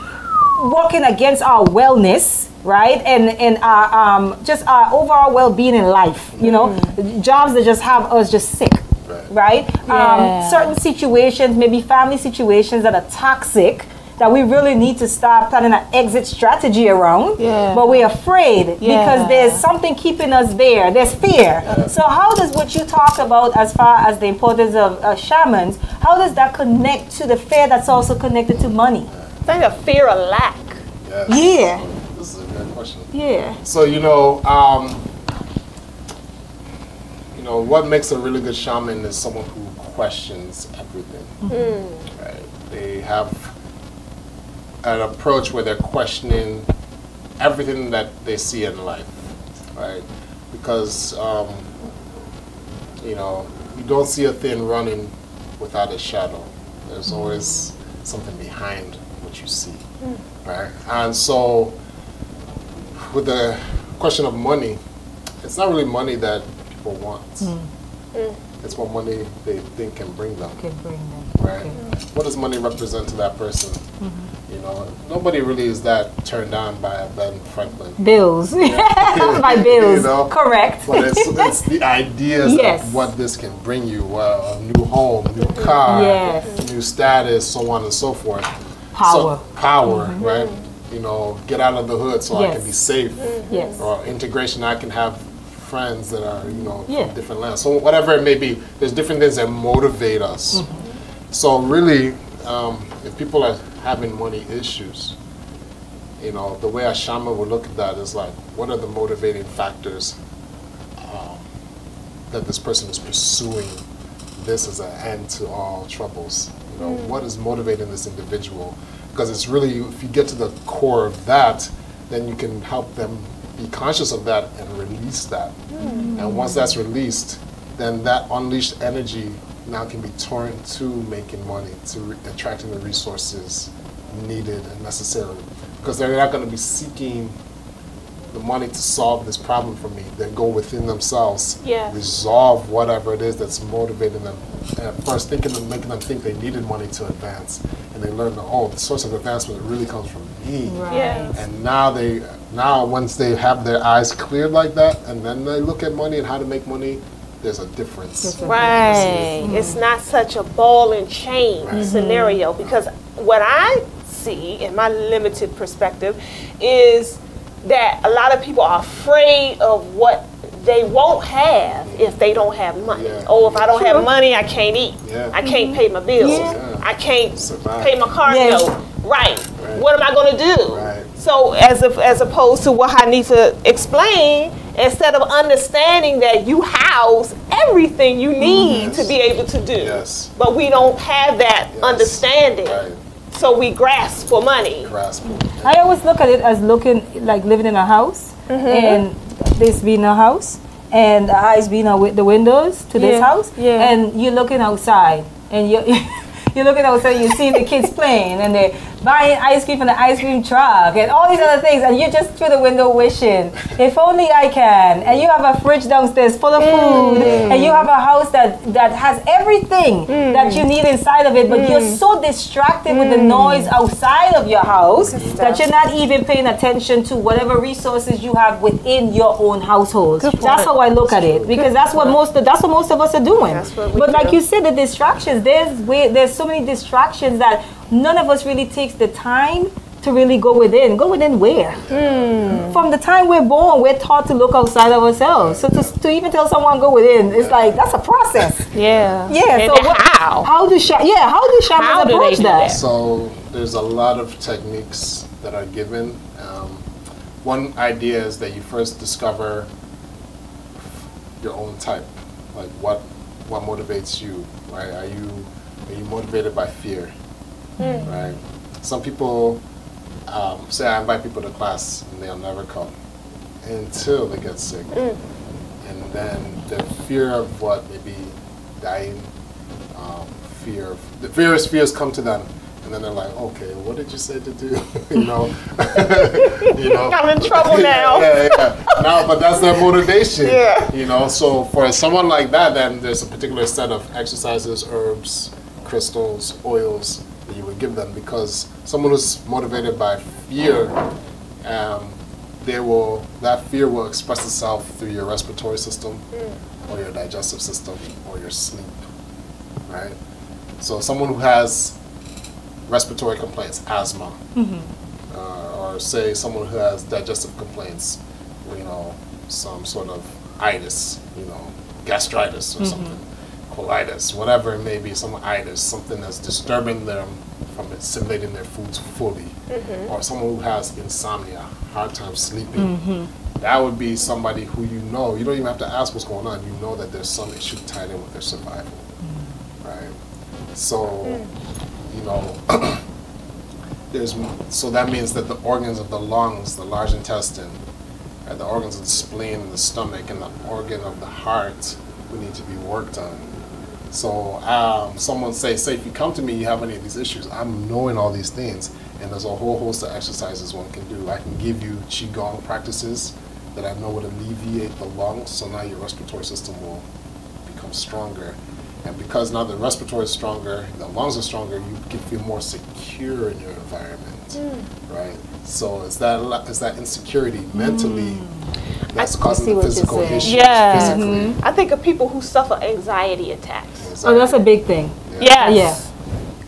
working against our wellness, right? And our just our overall well-being in life, you know, jobs that just have us just sick. Right? Certain situations, maybe family situations that are toxic, that we really need to start planning an exit strategy around, but we're afraid because there's something keeping us there. There's fear. So how does what you talk about as far as the importance of shamans, how does that connect to the fear that's also connected to money? I think a fear of lack. This is a good question. So, you know, what makes a really good shaman is someone who questions everything. Right? They have an approach where they're questioning everything that they see in life, right? Because you know, you don't see a thing running without a shadow. There's always something behind what you see, right? And so, with the question of money, it's not really money that people want. It's what money they think can bring them. Right? What does money represent to that person? You know, nobody really is that turned on by Ben Franklin. Bills. By bills. You know? Correct. But it's the ideas of what this can bring you. A new home, new car, new status, so on and so forth. Power, right? You know, get out of the hood so I can be safe. Or integration, I can have friends that are, you know, from different lands. So whatever it may be, there's different things that motivate us. So really, if people are having money issues, you know, the way a shaman would look at that is like, what are the motivating factors that this person is pursuing this as an end to all troubles? You know, what is motivating this individual? Because it's really, if you get to the core of that, then you can help them be conscious of that and release that. And once that's released, then that unleashed energy now can be turned to making money, to attracting the resources needed and necessary. Because they're not going to be seeking the money to solve this problem for me. They go within themselves, resolve whatever it is that's motivating them. And at first making them think they needed money to advance. And they learn that, oh, the source of advancement really comes from me. And now once they have their eyes cleared like that, and then they look at money and how to make money, there's a difference. It's not such a ball and chain scenario, because what I see in my limited perspective is that a lot of people are afraid of what they won't have if they don't have money. Oh, if I don't have money, I can't eat. I can't pay my bills. I can't pay my car note. What am I going to do? So as opposed to what Hanifah explained, instead of understanding that you house everything you need to be able to do, but we don't have that understanding. So we grasp for money. I always look at it as looking like living in a house, and this being a house, and the eyes being with the windows to this house, and you're looking outside, and you're looking outside, you're seeing the kids playing, and they're buying ice cream from the ice cream truck, and all these other things, and you're just through the window wishing, if only I can. And you have a fridge downstairs full of food, and you have a house that has everything that you need inside of it, but you're so distracted with the noise outside of your house that you're not even paying attention to whatever resources you have within your own household. That's how I look at it, because that's what most of us are doing. But like you said, the distractions, there's so many distractions that none of us really takes the time to really go within. Go within where? From the time we're born, we're taught to look outside of ourselves. So to even tell someone go within, it's like, that's a process. Yeah. Yeah. So how do shamans approach that? So there's a lot of techniques that are given. One idea is that you first discover your own type, like what motivates you, right? Are you motivated by fear, right? Some people say, I invite people to class and they'll never come until they get sick, and then the fear of what, maybe dying, the various fears come to them. And then they're like, okay, what did you say to do? You know, I'm in trouble now. No, but that's their motivation. Yeah. You know, so for someone like that, then there's a particular set of exercises, herbs, crystals, oils that you would give them, because someone who's motivated by fear, that fear will express itself through your respiratory system, or your digestive system, or your sleep, right? So someone who has respiratory complaints, asthma, or say someone who has digestive complaints, some sort of itis, gastritis or something, colitis, whatever it may be, some itis, something that's disturbing them from assimilating their foods fully, or someone who has insomnia, hard time sleeping. That would be somebody who you don't even have to ask what's going on. You know that there's some issue tied in with their survival, right? So, so that means that the organs of the lungs, the large intestine, right, the organs of the spleen, the stomach, and the organ of the heart would need to be worked on. So someone say if you come to me, you have any of these issues, I'm knowing all these things, and there's a whole host of exercises one can do. I can give you Qigong practices that I know would alleviate the lungs, so now your respiratory system will become stronger. And because now the respiratory is stronger, the lungs are stronger, you can feel more secure in your environment, right? So it's that insecurity mentally that's causing the physical issues. Yeah. Physically. I think of people who suffer anxiety attacks. Anxiety. Oh, that's a big thing. Yeah.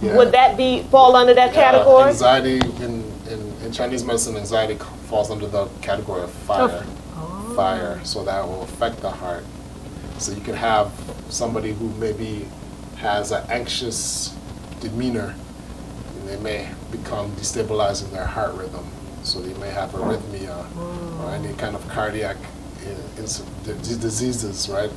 Would that fall under that category? Anxiety, in Chinese medicine, anxiety falls under the category of fire. Fire, so that will affect the heart. So you can have somebody who maybe has an anxious demeanor, and they may become destabilized in their heart rhythm. So they may have arrhythmia or any kind of cardiac diseases, right?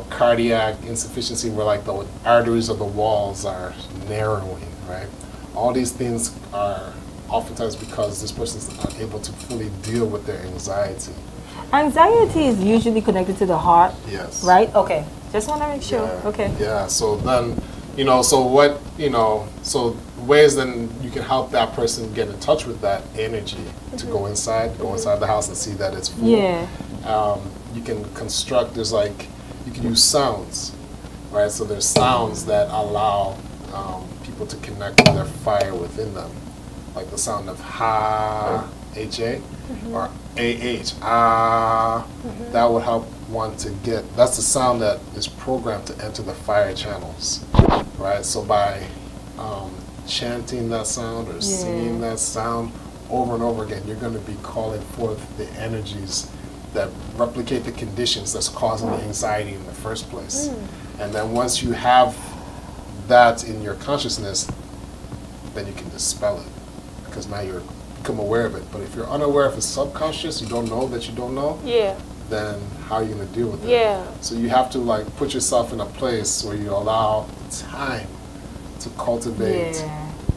Cardiac insufficiency where like the arteries of the walls are narrowing, right? All these things are oftentimes because this person is unable to fully deal with their anxiety. Anxiety is usually connected to the heart. Yes. Right? Okay. Just want to make sure. Yeah. Okay. Yeah. So then, so ways then you can help that person get in touch with that energy to go inside the house and see that it's full. Yeah. You can construct, you can use sounds, right? So there's sounds that allow people to connect with their fire within them. Like the sound of ha, H-A, or A-H, ah. That would help one to that's the sound that is programmed to enter the fire channels, right? So by chanting that sound or singing that sound over and over again, you're going to be calling forth the energies that replicate the conditions that's causing the anxiety in the first place. And then once you have that in your consciousness, then you can dispel it, because now you're become aware of it. But if you're unaware, if it's subconscious, you don't know that you don't know, then how are you going to deal with it? So you have to put yourself in a place where you allow time to cultivate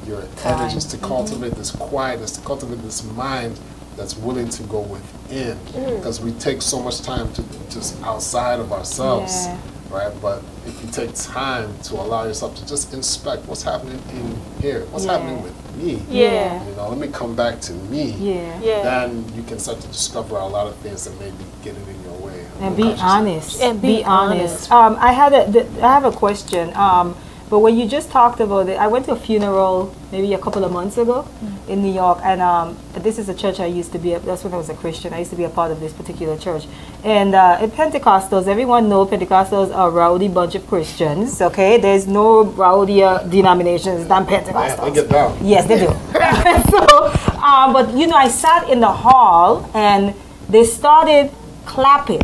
your energies, to cultivate this quietness, to cultivate this mind that's willing to go within, because we take so much time to just outside of ourselves, right? But if you take time to allow yourself to just inspect what's happening in here, what's happening with me, let me come back to me, then you can start to discover a lot of things that may be getting in your way. And be honest. And be honest. I have a question. But when you just talked about it, I went to a funeral maybe a couple of months ago in New York, and this is a church I used to be at. That's when I was a Christian. I used to be a part of this particular church. And in Pentecostals, everyone knows Pentecostals are a rowdy bunch of Christians, okay? There's no rowdier denominations than Pentecostals. Man, they get down. Yes, they do. So, but you know, I sat in the hall, and they started clapping,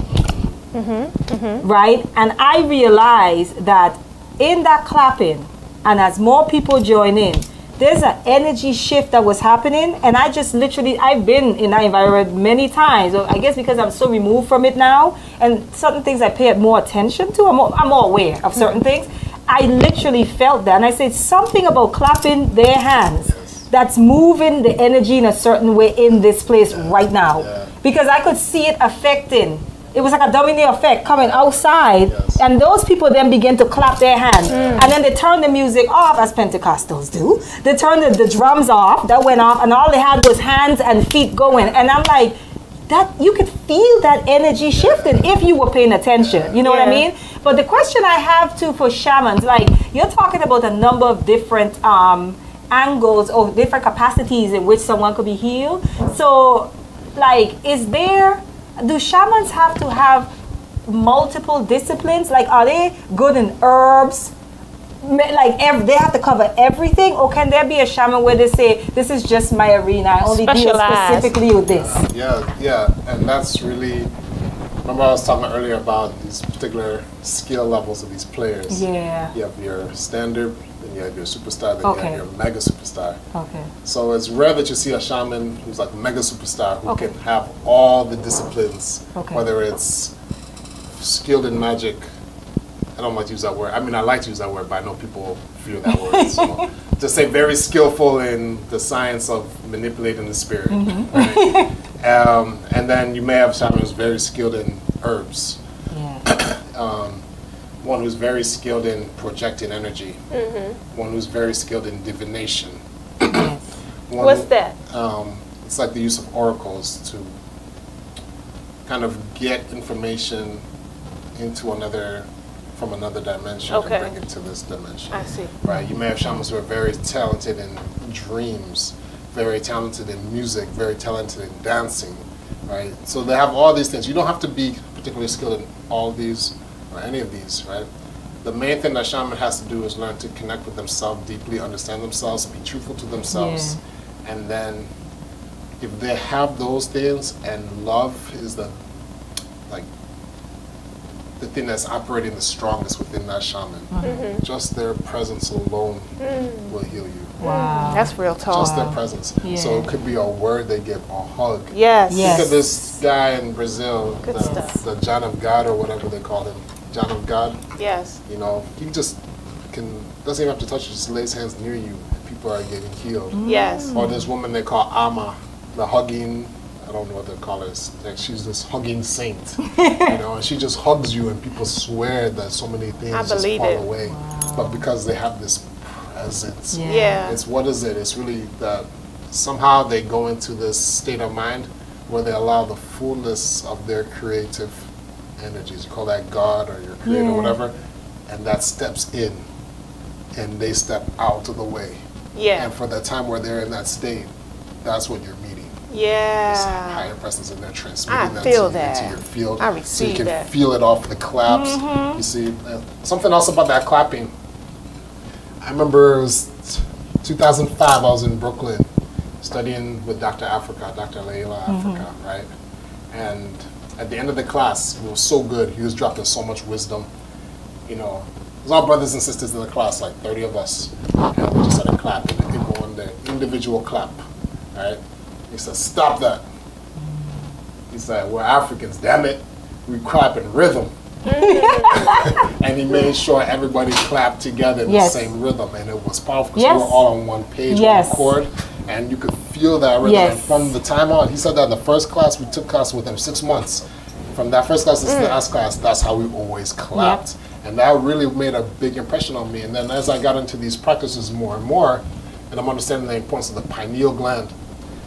right? And I realized that in that clapping, and as more people join in, there's an energy shift that was happening. And I just literally, I've been in that environment many times. I guess because I'm so removed from it now, and certain things I pay more attention to, I'm more aware of certain things. I literally felt that, and I said something about clapping their hands that's moving the energy in a certain way in this place right now, because I could see it affecting. It was like a domino effect coming outside, and those people then begin to clap their hands, and then they turn the music off, as Pentecostals do. They turned the drums off, that went off, and all they had was hands and feet going. And I'm like, that you could feel that energy shifting if you were paying attention. You know what I mean? But the question I have too for shamans, like you're talking about a number of different angles or different capacities in which someone could be healed. So, like, do shamans have to have multiple disciplines? Like, are they good in herbs? Like, they have to cover everything? Or can there be a shaman where they say, this is just my arena, I only deal specifically with this? Yeah, and that's really, remember I was talking earlier about these particular skill levels of these players. Yeah. You have your standard, then you have your superstar, then you have your mega superstar. Okay. So it's rare that you see a shaman who's like a mega superstar who can have all the disciplines, whether it's skilled in magic. I don't like to use that word. I mean, I like to use that word, but I know people fear that word. So to say very skillful in the science of manipulating the spirit. Right? And then you may have someone who's very skilled in herbs. One who's very skilled in projecting energy. One who's very skilled in divination. What's that? It's like the use of oracles to kind of get information from another dimension and bring it to this dimension. I see. Right. You may have shamans who are very talented in dreams, very talented in music, very talented in dancing. Right. So they have all these things. You don't have to be particularly skilled in all these or any of these. Right. The main thing that shaman has to do is learn to connect with themselves deeply, understand themselves, be truthful to themselves, and then if they have those things, and love is the thing that's operating the strongest within that shaman. Just their presence alone will heal you. Wow. That's real talk. Just their presence. So it could be a word they give, a hug. Yes. Look at this guy in Brazil, the John of God or whatever they call him. John of God. Yes. You know, he doesn't even have to touch you, just lays hands near you and people are getting healed. Yes. Or this woman they call Ama, the hugging, I don't know what they call her. Like she's this hugging saint, you know, and she just hugs you, and people swear that so many things just fall away. Wow. But because they have this presence, it's what is it? It's really that somehow they go into this state of mind where they allow the fullness of their creative energies. You call that God or your creator, whatever, and that steps in, and they step out of the way. Yeah. And for the time where they're in that state, that's what you're meeting. Yeah. This higher presence, and they're transmitting that into your field. I receive so you can feel it off the claps. You see, something else about that clapping. I remember it was 2005. I was in Brooklyn studying with Dr. Dalai Lama, right? And at the end of the class, it was so good. He was dropping so much wisdom. You know, there's all brothers and sisters in the class, like 30 of us, and we just started clapping. And people on the individual clap, right? He said, "Stop that." He said, "We're Africans, damn it. We clap in rhythm." And he made sure everybody clapped together in the same rhythm, and it was powerful because we were all on one page, one chord, and you could feel that rhythm. And from the time on, he said that in the first class, we took class with him 6 months. From that first class to the last class, that's how we always clapped. And that really made a big impression on me. And then as I got into these practices more and more, and I'm understanding the importance of the pineal gland,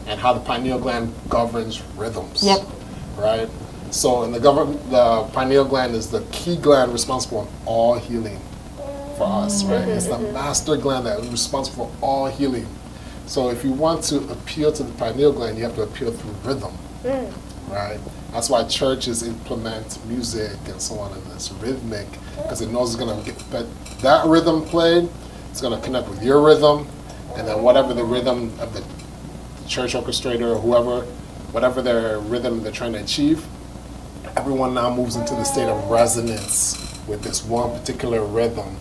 and how the pineal gland governs rhythms, right? So in the pineal gland is the key gland responsible for all healing. for us, right? It's the master gland that is responsible for all healing. So if you want to appeal to the pineal gland, you have to appeal through rhythm, right? That's why churches implement music and so on, and it's rhythmic, because it knows it's going to get that rhythm played, it's going to connect with your rhythm, and then whatever the rhythm of the church orchestrator or whoever, whatever their rhythm they're trying to achieve, everyone now moves into the state of resonance with this one particular rhythm,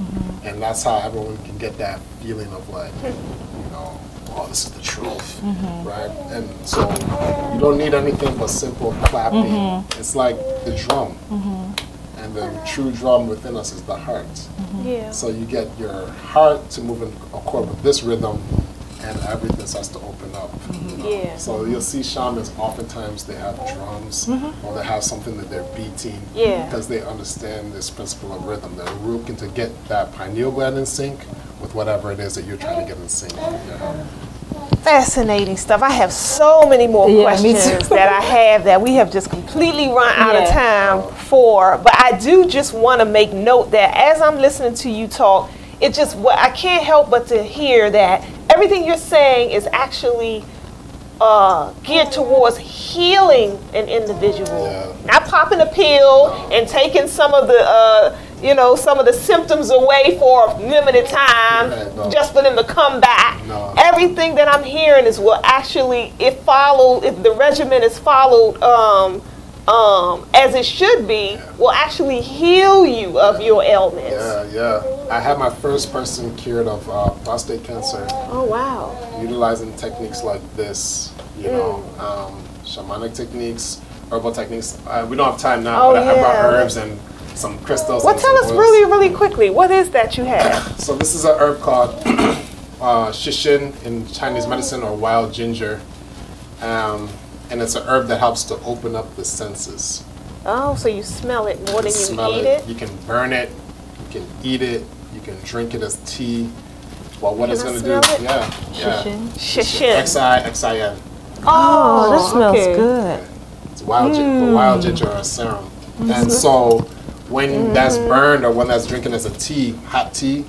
and that's how everyone can get that feeling of like, you know, oh, this is the truth, right? And so you don't need anything but simple clapping. It's like the drum, and the true drum within us is the heart. So you get your heart to move in accord with this rhythm, and everything starts to open up. You know? So you'll see shamans, oftentimes they have drums, or they have something that they're beating, because they understand this principle of rhythm. They're looking to get that pineal gland in sync with whatever it is that you're trying to get in sync. Fascinating stuff. I have so many more questions that I have that we have just completely run out of time for. But I do just want to make note that as I'm listening to you talk, it just, I can't help but to hear that everything you're saying is actually geared towards healing an individual, not popping a pill and taking some of the, you know, some of the symptoms away for a limited time, just for them to come back. Everything that I'm hearing is will actually, if the regimen is followed as it should be, will actually heal you of your ailments. I had my first person cured of prostate cancer. Oh, wow. Utilizing techniques like this, you know, shamanic techniques, herbal techniques. We don't have time now, but I brought herbs and some crystals. Well, tell us really quickly, what is that you have? So this is an herb called shishin in Chinese medicine, or wild ginger. And it's an herb that helps to open up the senses. Oh, so you smell it more than you eat it? You can burn it, you can eat it, you can drink it as tea. Well, what it's going to do, Shishin. X-I-N. Oh, that smells good. It's wild ginger or serum. And so when that's burned, or when that's drinking as a tea, hot tea,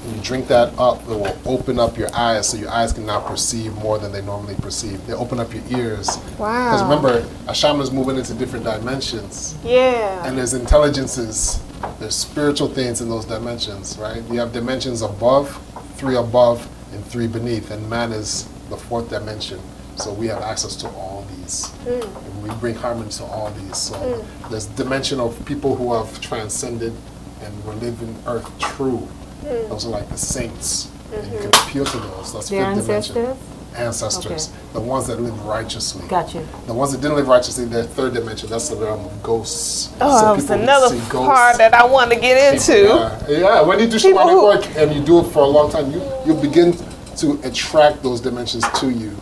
you drink that up, it will open up your eyes, so your eyes can now perceive more than they normally perceive. They open up your ears. Wow. Because remember, a shaman is moving into different dimensions. And there's intelligences, there's spiritual things in those dimensions, right? You have dimensions above, 3 above, and 3 beneath, and man is the 4th dimension. So we have access to all these. And we bring harmony to all these. So there's dimension of people who have transcended and were living earth true. Those are like the saints, and you can appeal to those. That's 5th dimension. Ancestors, the ones that live righteously. The ones that didn't live righteously, they're 3rd dimension. That's the realm of ghosts. Oh, that's another part that I want to get into. When you do shamanic work and you do it for a long time, you begin to attract those dimensions to you.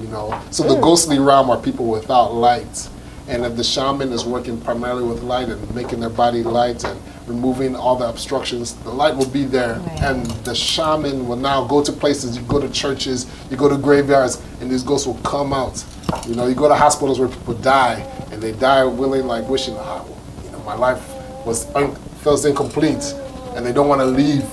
You know, so the ghostly realm are people without light. And if the shaman is working primarily with light and making their body light and removing all the obstructions, the light will be there. And the shaman will now go to places, you go to churches, you go to graveyards, and these ghosts will come out. You know, you go to hospitals where people die, and they die willing, like wishing, you know, my life feels incomplete, and they don't want to leave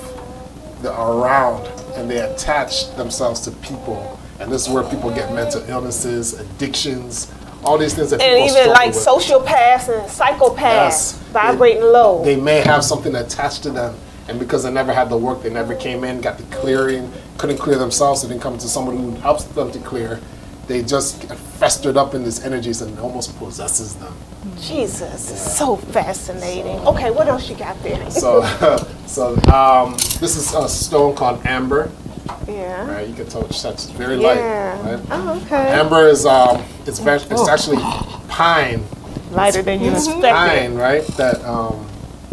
around, and they attach themselves to people. And this is where people get mental illnesses, addictions, all these things that people struggle with. And even like sociopaths and psychopaths vibrating low. They may have something attached to them, and because they never had the work, they never came in, got the clearing, couldn't clear themselves, so they come to someone who helps them to clear. They just get festered up in these energies and it almost possesses them. Jesus, it's so fascinating. Okay, what else you got there? So this is a stone called amber. Right, you can touch that. It's very light. Right? Oh, okay. Amber is it's actually pine. Lighter than you expected. Pine, right? That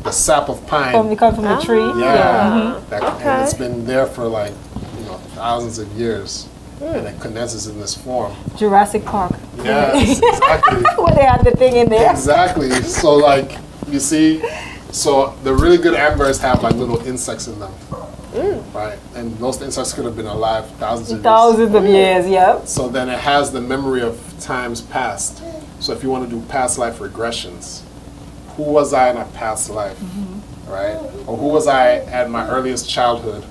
the sap of pine. It comes from the tree. And it's been there for like, you know, thousands of years, and it condenses in this form. Jurassic Park. Yes, exactly. Where they had the thing in there. Exactly. So like you see, so the really good ambers have like little insects in them. Right, and those insects could have been alive thousands of years. So then it has the memory of times past. So if you want to do past life regressions, who was I in a past life? right? Or who was I at my earliest childhood?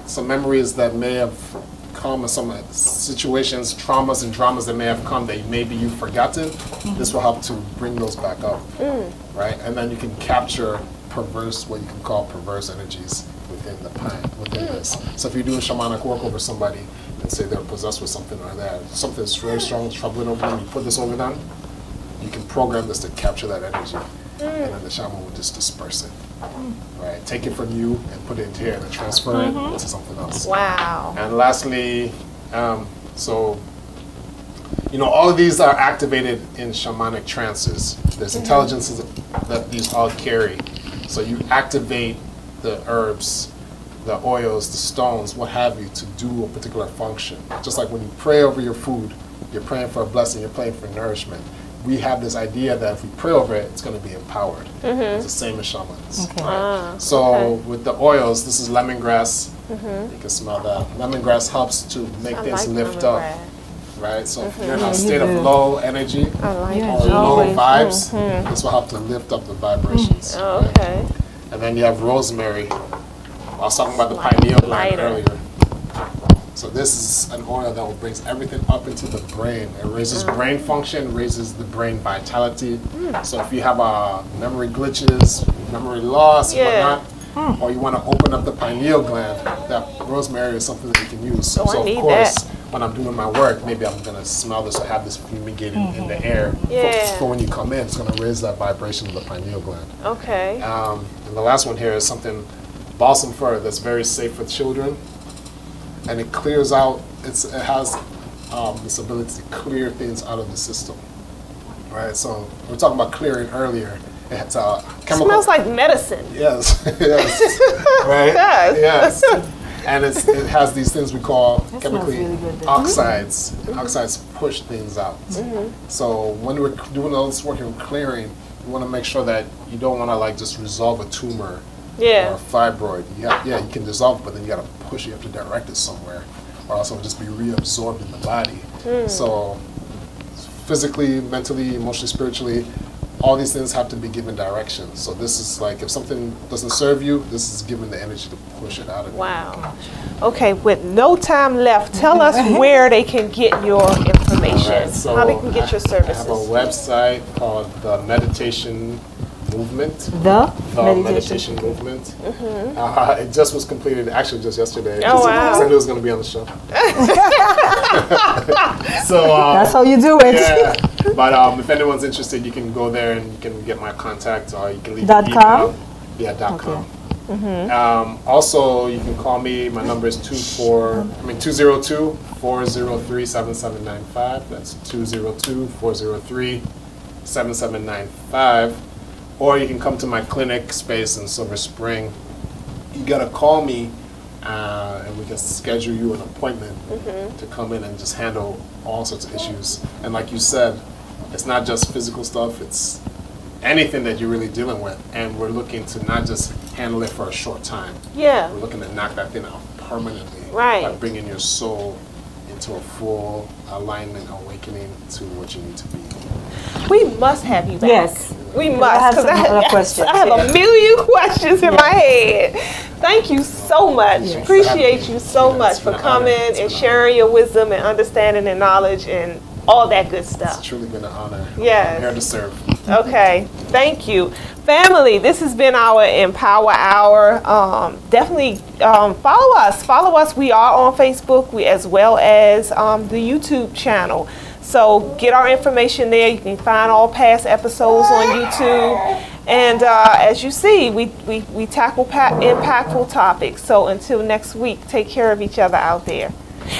Some memories that may have come, or some situations, traumas and dramas that may have come that maybe you've forgotten. This will help to bring those back up, right? And then you can capture perverse, what you can call perverse energies within the within this. So if you're doing shamanic work over somebody and say they're possessed with something or that, something's very strong, troubling over them, you put this over them, you can program this to capture that energy. And then the shaman will just disperse it, right? Take it from you and put it into here and transfer it to something else. Wow. And lastly, so, you know, all of these are activated in shamanic trances. There's intelligences that these all carry. So you activate the herbs, the oils, the stones, what have you, to do a particular function. Just like when you pray over your food, you're praying for a blessing, you're praying for nourishment. We have this idea that if we pray over it, it's going to be empowered. It's the same as shamans. Okay. Right? So with the oils, this is lemongrass. You can smell that. Lemongrass helps to make things lift up. Right? So if you're in a state of low energy or low vibes, this will help to lift up the vibrations. Okay. Right? And then you have rosemary. I was talking about the pineal gland earlier. So this is an oil that will bring everything up into the brain. It raises brain function, raises the brain vitality. So if you have memory glitches, memory loss, whatnot, or you want to open up the pineal gland, that rosemary is something that you can use. So of course, when I'm doing my work, maybe I'm going to smell this or have this fumigating in the air. For when you come in, it's going to raise that vibration of the pineal gland. Okay. And the last one here is something, balsam fir, that's very safe for children. And it clears out, it has this ability to clear things out of the system, right? So we were talking about clearing earlier. It's chemical. It smells like medicine. Yes, yes, right? Yes. And it has these things we call chemically oxides. Oxides push things out. So when we're doing all this work and clearing, you want to make sure that you don't want to like just resolve a tumor. Or a fibroid. You can dissolve it, but then you got to push it, you have to direct it somewhere, or else it'll just be reabsorbed in the body. So physically, mentally, emotionally, spiritually, all these things have to be given direction. So this is like, if something doesn't serve you, this is given the energy to push it out of you. Wow. Okay, with no time left, tell us where they can get your information, Right, so how they can get your services. I have a website called the Meditation Movement. The Meditation Movement. It just was completed, actually just yesterday. Oh, wow. I knew it was going to be on the show. So that's how you do it. Yeah. But if anyone's interested, you can go there and you can get my contact, or you can leave an .com? email. Yeah, .com. Also, you can call me. My number is 202-403-7795. That's 202-403-7795. Or you can come to my clinic space in Silver Spring. You gotta call me, and we can schedule you an appointment to come in and just handle all sorts of issues. And like you said, it's not just physical stuff, it's anything that you're really dealing with. And we're looking to not just handle it for a short time. Yeah. We're looking to knock that thing out permanently. Right. By bringing your soul into a full alignment, awakening to what you need to be. We must have you back. Yes. We must, because I have a million questions in my head. Thank you so much. Yes. Appreciate you so much for coming and sharing your wisdom and understanding and knowledge and all that good stuff. It's truly been an honor. Yes. I'm here to serve. Okay, thank you. Family, this has been our Empower Hour. Definitely follow us. Follow us. We are on Facebook as well as the YouTube channel. So get our information there. You can find all past episodes on YouTube. And as you see, we tackle impactful topics. So until next week, take care of each other out there.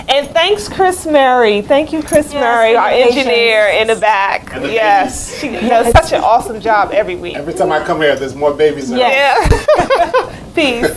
And thanks, Kris Murray. Thank you, Kris Murray, our engineer in the back. Yes, she does such an awesome job every week. Every time I come here, there's more babies around. Yeah. Peace.